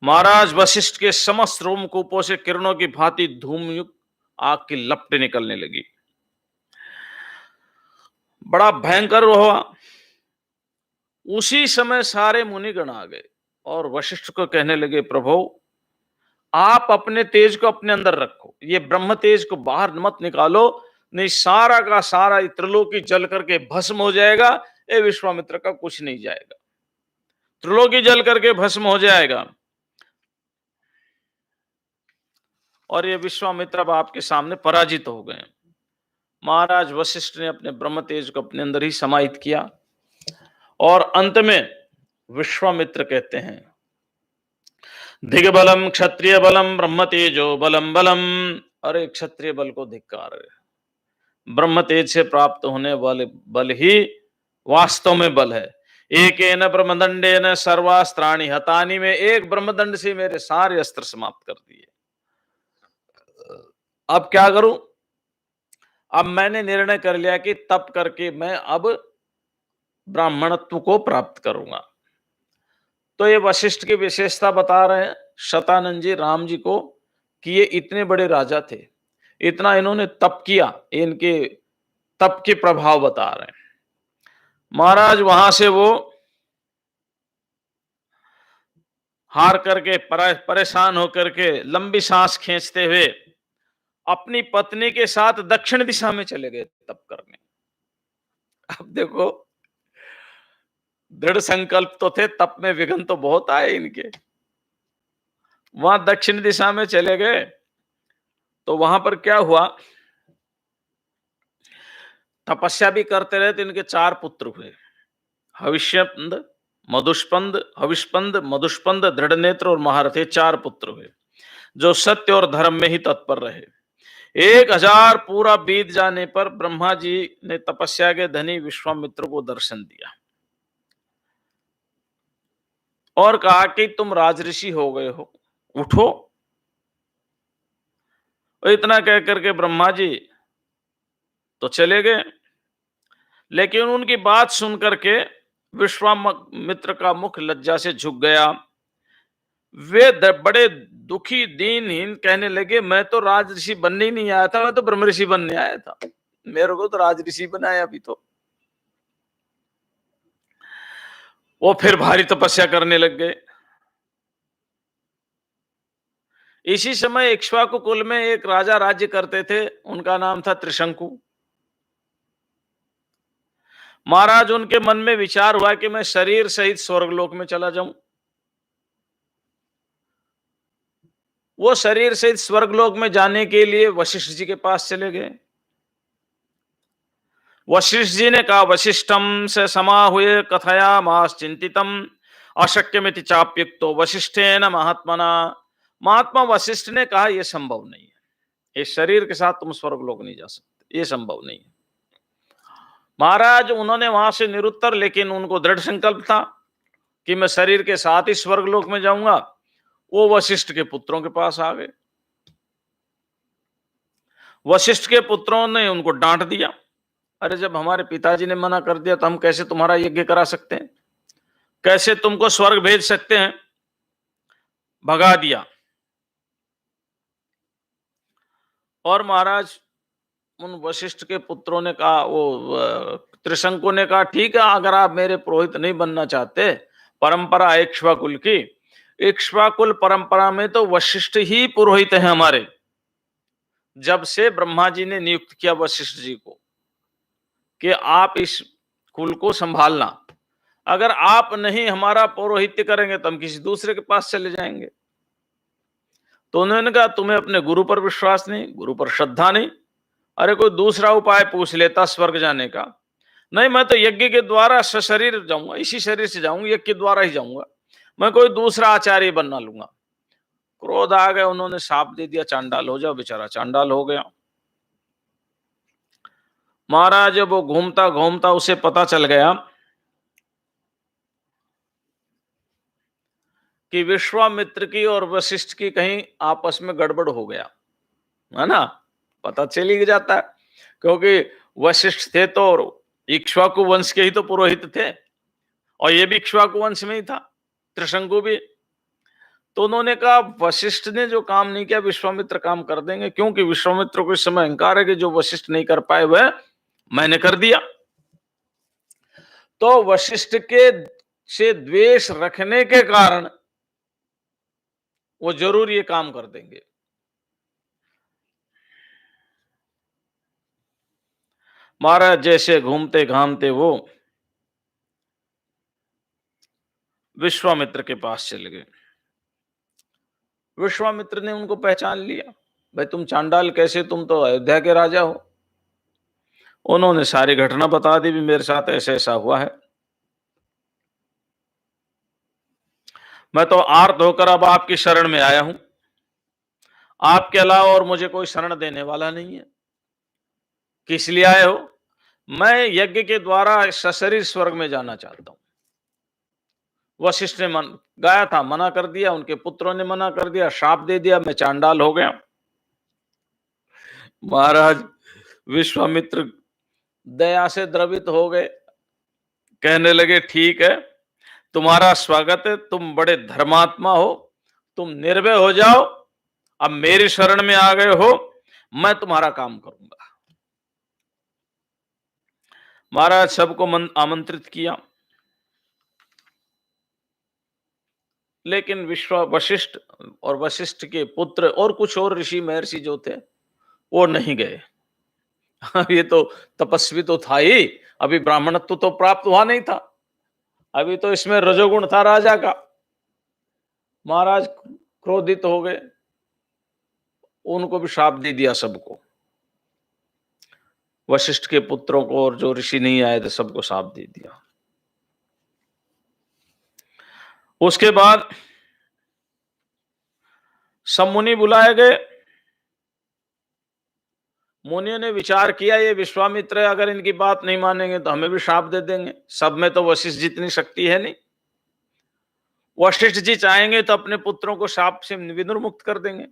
A: महाराज वशिष्ठ के समस्त रोमकूपों से किरणों की भांति धूमयुक्त आग की लपटें निकलने लगी। बड़ा भयंकर हुआ। उसी समय सारे मुनिगण आ गए और वशिष्ठ को कहने लगे, प्रभु आप अपने तेज को अपने अंदर रखो, ये ब्रह्म तेज को बाहर मत निकालो, नहीं सारा का सारा त्रिलोकी जल करके भस्म हो जाएगा। ये विश्वामित्र का कुछ नहीं जाएगा, त्रिलोकी जल करके भस्म हो जाएगा। और ये विश्वामित्र अब आपके सामने पराजित हो गए। महाराज वशिष्ठ ने अपने ब्रह्म तेज को अपने अंदर ही समाहित किया और अंत में विश्वामित्र कहते हैं, दिग्बलम क्षत्रिय बलम ब्रह्म तेजो बलम बलम। अरे क्षत्रिय बल को धिक्कार है, ब्रह्म तेज से प्राप्त होने वाले बल ही वास्तव में बल है। एकेन ब्रह्मदंडेन सर्वास्त्राणि हतानि, में एक ब्रह्मदंड से मेरे सारे अस्त्र समाप्त कर दिए। अब क्या करूं? अब मैंने निर्णय कर लिया कि तप करके मैं अब ब्राह्मणत्व को प्राप्त करूंगा। तो ये वशिष्ठ की विशेषता बता रहे हैं शतानंद जी राम जी को कि ये इतने बड़े राजा थे, इतना इन्होंने तप किया, इनके तप के प्रभाव बता रहे हैं। महाराज वहां से वो हार करके परेशान होकर के लंबी सांस खींचते हुए अपनी पत्नी के साथ दक्षिण दिशा में चले गए तप करने। अब देखो, दृढ़ संकल्प तो थे, तप में विघ्न तो बहुत आए इनके। वहां दक्षिण दिशा में चले गए तो वहां पर क्या हुआ, तपस्या भी करते रहे तो इनके 4 पुत्र हुए। हविष्यंद, मधुष्पंद, हविष्पंद, मधुष्पंद, दृढ़नेत्र और महारथी 4 पुत्र हुए, जो सत्य और धर्म में ही तत्पर रहे। 1000 पूरा बीत जाने पर ब्रह्मा जी ने तपस्या के धनी विश्वामित्र को दर्शन दिया और कहा कि तुम राजऋषि हो गए हो, उठो। और इतना कह करके ब्रह्मा जी तो चले गए, लेकिन उनकी बात सुन करके विश्वामित्र का मुख लज्जा से झुक गया। वे बड़े दुखी दीनहीन कहने लगे, मैं तो राजऋषि बनने ही नहीं आया था, मैं तो ब्रह्मऋषि बनने आया था, मेरे को तो राजऋषि बनाया अभी तो। वो फिर भारी तपस्या करने लग गए। इसी समय इक्ष्वाकु कुल में एक राजा राज्य करते थे, उनका नाम था त्रिशंकु। महाराज, उनके मन में विचार हुआ कि मैं शरीर सहित स्वर्गलोक में चला जाऊं। वो शरीर सहित स्वर्गलोक में जाने के लिए वशिष्ठ जी के पास चले गए। वशिष्ठ जी ने कहा, वशिष्ठम से समा हुए कथया मास चिंतितम अशक्यमिति चाप्युक्तो वशिष्ठेन महात्मना। महात्मा वशिष्ठ ने कहा, यह संभव नहीं है, इस शरीर के साथ तुम स्वर्गलोक नहीं जा सकते, ये संभव नहीं है। महाराज, उन्होंने वहां से निरुत्तर, लेकिन उनको दृढ़ संकल्प था कि मैं शरीर के साथ ही स्वर्गलोक में जाऊंगा। वो वशिष्ठ के पुत्रों के पास आ गए। वशिष्ठ के पुत्रों ने उनको डांट दिया, अरे जब हमारे पिताजी ने मना कर दिया तो हम कैसे तुम्हारा यज्ञ करा सकते हैं, कैसे तुमको स्वर्ग भेज सकते हैं। भगा दिया। और महाराज, उन वशिष्ठ के पुत्रों ने कहा, वो त्रिशंकु ने कहा, ठीक है, अगर आप मेरे पुरोहित नहीं बनना चाहते, परंपरा इक्ष्वाकुल की, इक्ष्वाकुल परंपरा में तो वशिष्ठ ही पुरोहित है हमारे। जब से ब्रह्मा जी ने नियुक्त किया वशिष्ठ जी को कि आप इस कुल को संभालना, अगर आप नहीं हमारा पौरोहित्य करेंगे तो हम किसी दूसरे के पास चले जाएंगे। तो उन्होंने कहा, तुम्हें अपने गुरु पर विश्वास नहीं, गुरु पर श्रद्धा नहीं, अरे कोई दूसरा उपाय पूछ लेता स्वर्ग जाने का। नहीं, मैं तो यज्ञ के द्वारा सशरीर जाऊंगा, इसी शरीर से जाऊंगा, यज्ञ के द्वारा ही जाऊंगा, मैं कोई दूसरा आचार्य बनना लूंगा। क्रोध आ गया, उन्होंने शाप दे दिया, चांडाल हो जाओ। बेचारा चांडाल हो गया। महाराज, जब वो घूमता घूमता उसे पता चल गया कि विश्वामित्र की और वशिष्ठ की कहीं आपस में गड़बड़ हो गया, है ना, पता चल ही जाता है, क्योंकि वशिष्ठ थे तो इक्ष्वाकु वंश के ही तो पुरोहित थे, और ये भी इक्ष्वाकु वंश में ही था, त्रिशंकु भी। तो उन्होंने कहा, वशिष्ठ ने जो काम नहीं किया विश्वामित्र काम कर देंगे, क्योंकि विश्वामित्र को इस समय अहंकार है कि जो वशिष्ठ नहीं कर पाए वह मैंने कर दिया। तो वशिष्ठ के से द्वेष रखने के कारण वो जरूर ये काम कर देंगे। महाराज, जैसे घूमते घामते वो विश्वामित्र के पास चले गए। विश्वामित्र ने उनको पहचान लिया, भाई तुम चांडाल कैसे, तुम तो अयोध्या के राजा हो। उन्होंने सारी घटना बता दी, भी मेरे साथ ऐसा ऐसा हुआ है, मैं तो आर्त होकर अब आपकी शरण में आया हूं, आपके अलावा और मुझे कोई शरण देने वाला नहीं है। किस लिए आए हो? मैं यज्ञ के द्वारा सशरीर स्वर्ग में जाना चाहता हूं। वशिष्ठ ने गाया था, मना कर दिया, उनके पुत्रों ने मना कर दिया, शाप दे दिया, मैं चांडाल हो गया। महाराज, विश्वामित्र दया से द्रवित हो गए, कहने लगे, ठीक है, तुम्हारा स्वागत है, तुम बड़े धर्मात्मा हो, तुम निर्भय हो जाओ, अब मेरी शरण में आ गए हो, मैं तुम्हारा काम करूंगा। महाराज, सबको आमंत्रित किया, लेकिन वशिष्ठ और वशिष्ठ के पुत्र और कुछ और ऋषि महर्षि जो थे वो नहीं गए। ये तो तपस्वी तो था ही, अभी ब्राह्मणत्व तो प्राप्त हुआ नहीं था, अभी तो इसमें रजोगुण था राजा का। महाराज क्रोधित हो गए, उनको भी शाप दे दिया सबको। वशिष्ठ के पुत्रों को, और जो ऋषि नहीं आए थे सबको शाप दे दिया। उसके बाद सब मुनि बुलाए गए। मुनियों ने विचार किया, ये विश्वामित्र है, अगर इनकी बात नहीं मानेंगे तो हमें भी शाप दे देंगे। सब में तो वशिष्ठ जितनी शक्ति है नहीं। वशिष्ठ जी चाहेंगे तो अपने पुत्रों को शाप से विनिर्मुक्त कर देंगे,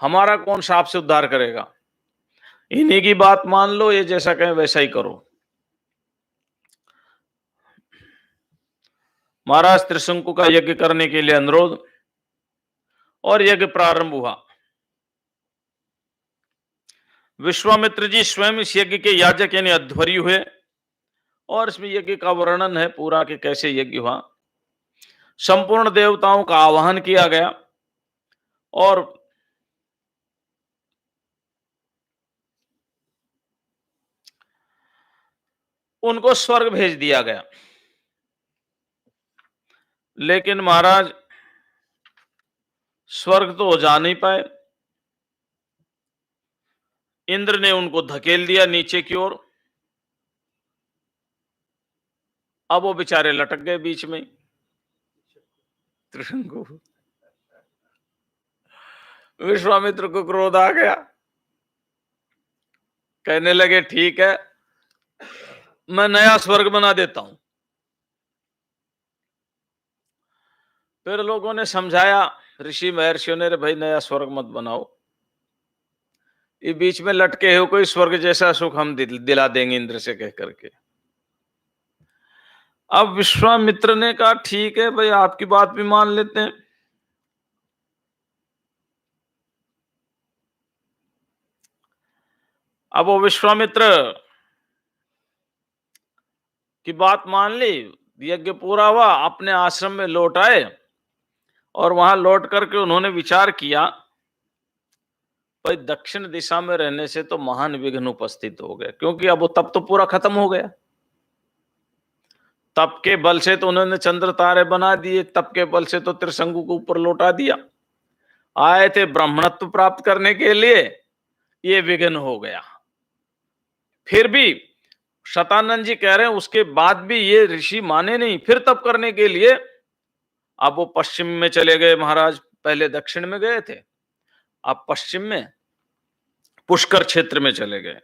A: हमारा कौन शाप से उद्धार करेगा। इन्हीं की बात मान लो, ये जैसा कहें वैसा ही करो। महाराज त्रिशंकु का यज्ञ करने के लिए अनुरोध, और यज्ञ प्रारंभ हुआ। विश्वामित्र जी स्वयं इस यज्ञ के याजक यानी अध्वर्यी हुए, और इसमें यज्ञ का वर्णन है पूरा कि कैसे यज्ञ हुआ। संपूर्ण देवताओं का आवाहन किया गया और उनको स्वर्ग भेज दिया गया। लेकिन महाराज स्वर्ग तो जा नहीं पाए। इंद्र ने उनको धकेल दिया नीचे की ओर। अब वो बेचारे लटक गए बीच में। त्रिशंकु, विश्वामित्र को क्रोध आ गया, कहने लगे ठीक है, मैं नया स्वर्ग बना देता हूं। फिर लोगों ने समझाया, ऋषि महर्षियों ने, भाई नया स्वर्ग मत बनाओ, ये बीच में लटके हो, कोई स्वर्ग जैसा सुख हम दिला देंगे इंद्र से कह करके। अब विश्वामित्र ने कहा ठीक है भाई, आपकी बात भी मान लेते हैं। अब वो विश्वामित्र की बात मान ली, यज्ञ पूरा हुआ, अपने आश्रम में लौट आए, और वहां लौट करके उन्होंने विचार किया, भाई दक्षिण दिशा में रहने से तो महान विघ्न उपस्थित हो गए, क्योंकि अब वो तप तो पूरा खत्म हो गया। तप के बल से तो उन्होंने चंद्र तारे बना दिए, तप के बल से तो त्रिशंकु को ऊपर लौटा दिया। आए थे ब्राह्मणत्व प्राप्त करने के लिए, ये विघ्न हो गया। फिर भी शतानंद जी कह रहे हैं उसके बाद भी ये ऋषि माने नहीं, फिर तप करने के लिए अब वो पश्चिम में चले गए। महाराज पहले दक्षिण में गए थे, अब पश्चिम में पुष्कर क्षेत्र में चले गए।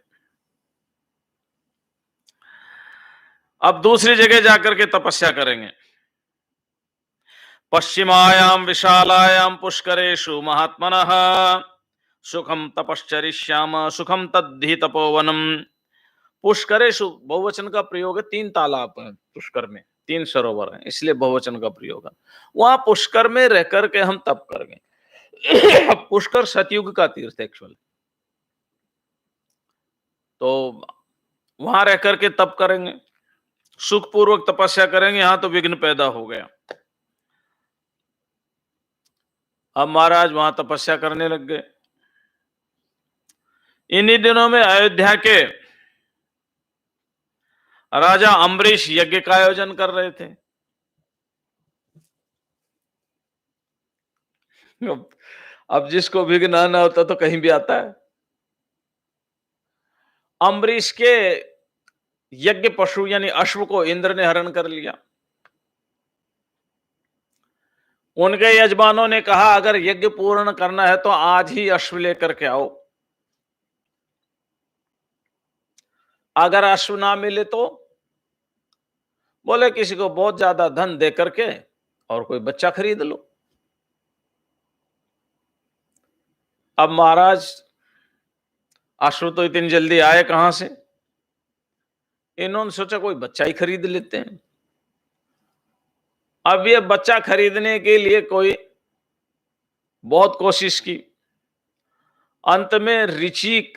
A: अब दूसरी जगह जाकर के तपस्या करेंगे। पश्चिमायाम विशालायाम पुष्करेषु महात्मनः सुखम तपश्चरिष्याम सुखम तद्धि तपोवनम। पुष्करेषु बहुवचन का प्रयोग है, 3 तालाब है पुष्कर में, 3 सरोवर हैं, इसलिए बहुवचन का प्रयोग है। वहां पुष्कर में रह करके हम तप करेंगे। पुष्कर सतयुग का तीर्थ एक्चुअल, तो वहां रह करके तप करेंगे, सुखपूर्वक तपस्या करेंगे। यहां तो विघ्न पैदा हो गया। अब महाराज वहां तपस्या करने लग गए। इन्हीं दिनों में अयोध्या के राजा अम्बरीश यज्ञ का आयोजन कर रहे थे। अब जिसको विघ्न आना होता तो कहीं भी आता है। अम्बरीश के यज्ञ पशु यानी अश्व को इंद्र ने हरण कर लिया। उनके यजमानों ने कहा अगर यज्ञ पूर्ण करना है तो आज ही अश्व लेकर के आओ, अगर अश्व ना मिले तो बोले किसी को बहुत ज्यादा धन दे करके और कोई बच्चा खरीद लो। अब महाराज अश्व तो इतनी जल्दी आए कहां से, इन्होंने सोचा कोई बच्चा ही खरीद लेते हैं। अब ये बच्चा खरीदने के लिए कोई बहुत कोशिश की, अंत में ऋषि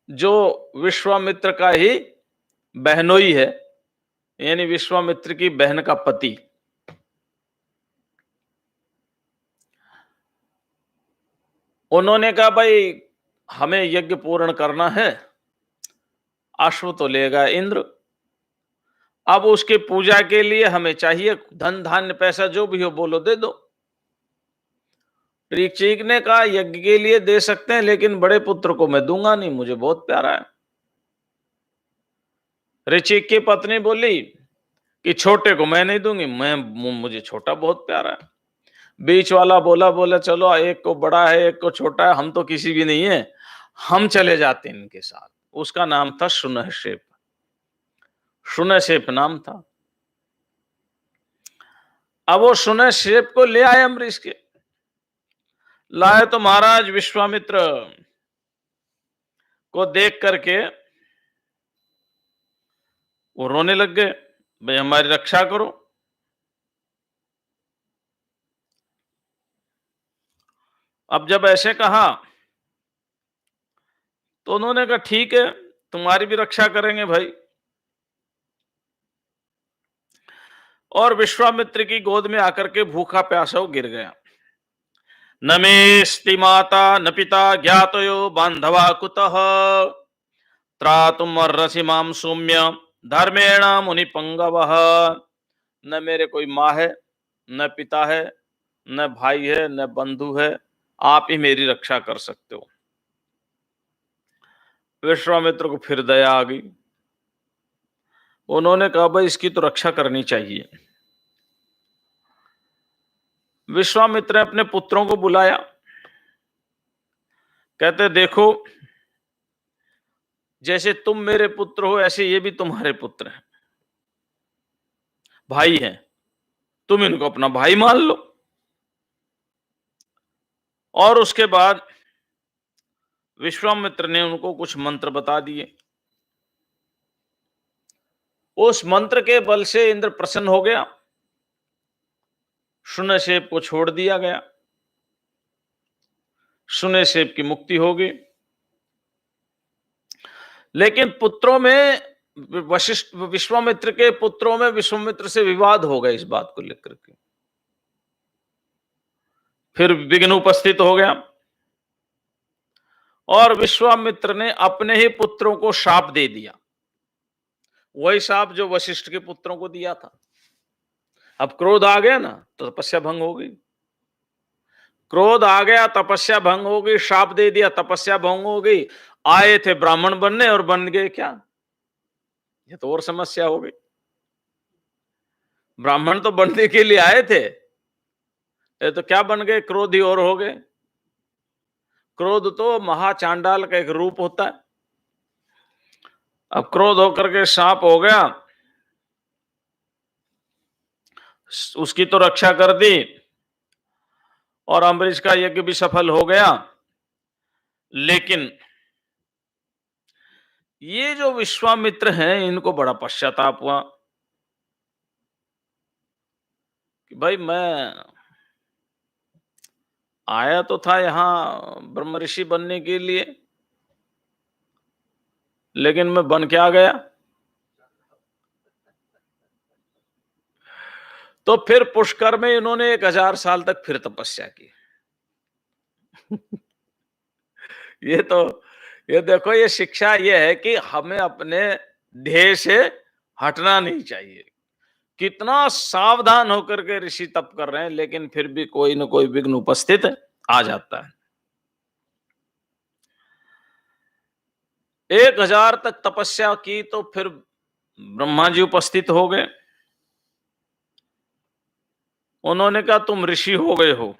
A: जो विश्वामित्र का ही बहनोई है, यानी विश्वामित्र की बहन का पति, उन्होंने कहा भाई हमें यज्ञ पूर्ण करना है, अश्व तो लेगा इंद्र, अब उसके पूजा के लिए हमें चाहिए धन धान्य पैसा जो भी हो बोलो दे दो। ऋचिक ने कहा यज्ञ के लिए दे सकते हैं, लेकिन बड़े पुत्र को मैं दूंगा नहीं, मुझे बहुत प्यारा है। ऋचिक की पत्नी बोली कि छोटे को मैं नहीं दूंगी, मुझे छोटा बहुत प्यारा है। बीच वाला बोला चलो, एक को बड़ा है एक को छोटा है, हम तो किसी भी नहीं है, हम चले जाते हैं इनके साथ। उसका नाम था शुनहशेप, शुनहशेप नाम था। अब वो शुनहशेप को ले आए अम्बरीश के, लाए तो महाराज विश्वामित्र को देख करके वो रोने लग गए, भाई हमारी रक्षा करो। अब जब ऐसे कहा तो उन्होंने कहा ठीक है, तुम्हारी भी रक्षा करेंगे भाई। और विश्वामित्र की गोद में आकर के भूखा प्यासा गिर गया। न मेस्ति माता न पिता ज्ञातयो बांधवा कुतः त्रातुम अर्हसि माम सौम्य धर्मेण मुनि पंगवः। न मेरे कोई माँ है, न पिता है, न भाई है, न बंधु है, आप ही मेरी रक्षा कर सकते हो। विश्वामित्र को फिर दया आ गई। उन्होंने कहा भाई इसकी तो रक्षा करनी चाहिए। विश्वामित्र ने अपने पुत्रों को बुलाया, कहते देखो जैसे तुम मेरे पुत्र हो ऐसे ये भी तुम्हारे पुत्र हैं, भाई हैं, तुम इनको अपना भाई मान लो। और उसके बाद विश्वामित्र ने उनको कुछ मंत्र बता दिए। उस मंत्र के बल से इंद्र प्रसन्न हो गया, शुनहशेप को छोड़ दिया गया, शुनहशेप की मुक्ति हो गई। लेकिन पुत्रों में वशिष्ठ, विश्वामित्र के पुत्रों में विश्वामित्र से विवाद हो गया इस बात को लेकर के। फिर विघ्न उपस्थित हो गया और विश्वामित्र ने अपने ही पुत्रों को शाप दे दिया, वही शाप जो वशिष्ठ के पुत्रों को दिया था। अब क्रोध आ गया ना तो तपस्या भंग हो गई, क्रोध आ गया तपस्या भंग हो गई, शाप दे दिया तपस्या भंग हो गई। आए थे ब्राह्मण बनने और बन गए क्या, ये तो और समस्या हो गई। ब्राह्मण तो बनने के लिए आए थे, ये तो क्या बन गए, क्रोधी और हो गए। क्रोध तो महाचांडाल का एक रूप होता है। अब क्रोध होकर के सांप हो गया, उसकी तो रक्षा कर दी और अम्बरीश का यज्ञ भी सफल हो गया। लेकिन ये जो विश्वामित्र हैं इनको बड़ा पश्चाताप हुआ कि भाई मैं आया तो था यहां ब्रह्म ऋषि बनने के लिए, लेकिन मैं बन क्या गया। तो फिर पुष्कर में इन्होंने 1000 साल तक फिर तपस्या की। ये देखो, ये शिक्षा ये है कि हमें अपने ध्येय से हटना नहीं चाहिए। कितना सावधान होकर के ऋषि तप कर रहे हैं, लेकिन फिर भी कोई न कोई विघ्न उपस्थित आ जाता है। 1000 तक तपस्या की तो फिर ब्रह्मा जी उपस्थित हो गए। उन्होंने कहा तुम ऋषि हो गए हो।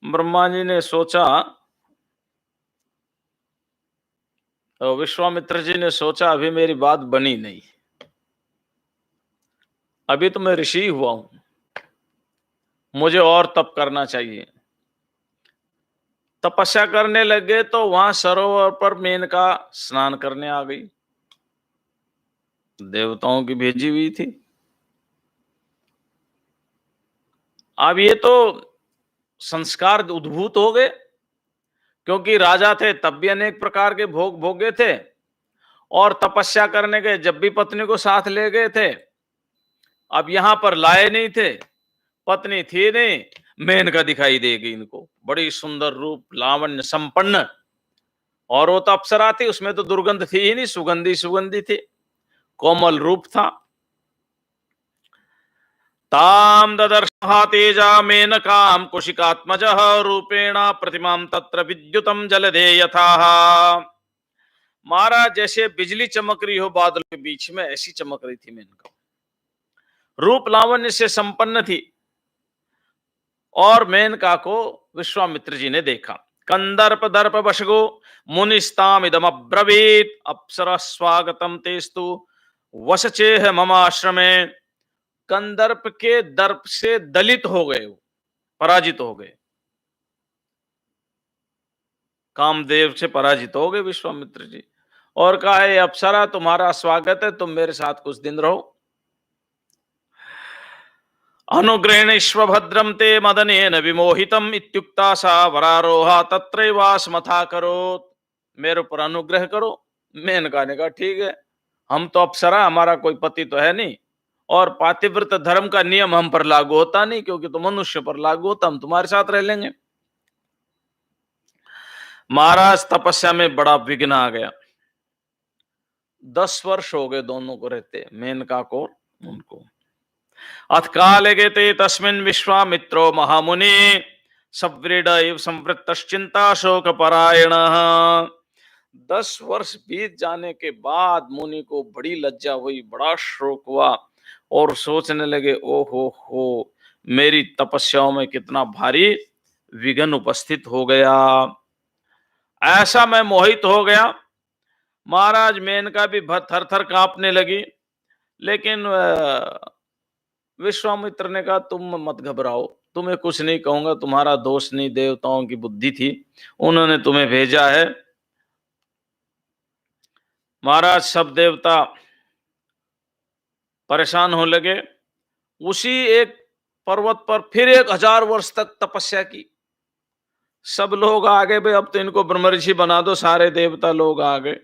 A: ब्रह्मा जी ने सोचा, विश्वामित्र जी ने सोचा अभी मेरी बात बनी नहीं, अभी तो मैं ऋषि हुआ हूं, मुझे और तप करना चाहिए। तपस्या करने लगे तो वहां सरोवर पर मेनका स्नान करने आ गई, देवताओं की भेजी हुई थी। अब ये तो संस्कार उद्भूत हो गए, क्योंकि राजा थे तब भी अनेक प्रकार के भोग भोगे थे, और तपस्या करने गए जब भी पत्नी को साथ ले गए थे। अब यहां पर लाए नहीं थे, पत्नी थी नहीं, मेनका दिखाई देगी इनको, बड़ी सुंदर रूप लावण्य संपन्न, और वो तो अप्सरा थी, उसमें तो दुर्गंध थी ही नहीं, सुगंधी सुगंधी थी, कोमल रूप था। ताम ददर्श हा तेजा मेनकाम कुशिकात्मजः रूपेण प्रतिमां तत्र विद्युतम जलधे यथा। महाराज जैसे बिजली चमक रही हो बादल के बीच में, ऐसी चमक रही थी मेनका। रूप लावण्य से संपन्न थी और मेनका को विश्वामित्र जी ने देखा। कंदर्प दर्प वशगो मुनिस्ताम इदम अब्रवीत अप्सरा स्वागतम तेस्तु वसचेह ममाश्रमे। कंदर्प के दर्प से दलित हो गए, पराजित हो गए, कामदेव से पराजित हो गए विश्वामित्र जी, और कहा है अप्सरा तुम्हारा स्वागत है, तुम मेरे साथ कुछ दिन रहो। अनुग्रहेणेश्व भद्रम ते मदनेन विमोहितम इत्युक्ता सा वरारोहा तत्रैवास्मथा करोत्। मेरे ऊपर अनुग्रह करो। मेनका ने कहा ठीक है, हम तो अप्सरा, हमारा कोई पति तो है नहीं, और पातिव्रत धर्म का नियम हम पर लागू होता नहीं, क्योंकि तो मनुष्य पर लागू होता, हम तुम्हारे साथ रह लेंगे। महाराज तपस्या में बड़ा विघ्न आ गया। 10 वर्ष हो गए दोनों को रहते, मेनका को उनको। अथ काले गेते तस्मिन् विश्वामित्रो महामुनि सव्रीड इव संवृत्तश्चिंता शोक परायणः। 10 वर्ष बीत जाने के बाद मुनि को बड़ी लज्जा हुई, बड़ा शोक हुआ, और सोचने लगे हो मेरी तपस्याओं में कितना भारी विघ्न उपस्थित हो गया, ऐसा मैं मोहित हो गया। महाराज मेनका भी थर थर कांपने लगी, लेकिन विश्वामित्र ने कहा तुम मत घबराओ, तुम्हें कुछ नहीं कहूंगा, तुम्हारा दोष नहीं, देवताओं की बुद्धि थी, उन्होंने तुम्हें भेजा है। महाराज सब देवता परेशान होने लगे। उसी एक पर्वत पर फिर 1000 वर्ष तक तपस्या की। सब लोग आ गए, भाई अब तो इनको ब्रह्म ऋषि बना दो, सारे देवता लोग आ गए,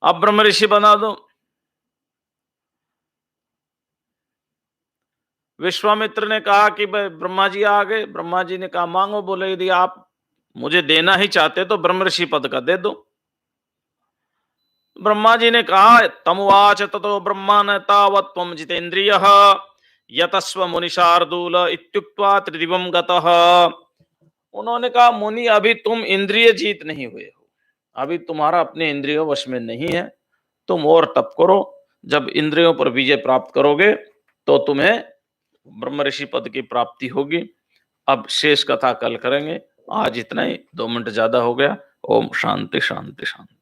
A: अब ब्रह्म ऋषि बना दो। विश्वामित्र ने कहा कि भाई ब्रह्मा जी आ गए। ब्रह्मा जी ने कहा मांगो। बोले यदि आप मुझे देना ही चाहते तो ब्रह्म ऋषि पद का दे दो। ब्रह्मा जी ने कहा तमुवाच ततो ब्रह्मा न तावत् त्वं जितेन्द्रियः यतस्व मुनि शार्दूल इत्युक्त्वा त्रिदिवं गतः। उन्होंने कहा मुनि अभी तुम इंद्रिय जीत नहीं हुए हो, अभी तुम्हारा अपने इंद्रियों वश में नहीं है, तुम और तप करो, जब इंद्रियों पर विजय प्राप्त करोगे तो तुम्हें ब्रह्म ऋषि पद की प्राप्ति होगी। अब शेष कथा कल करेंगे, आज इतना ही, 2 मिनट ज्यादा हो गया। ओम शांति शांति शांति।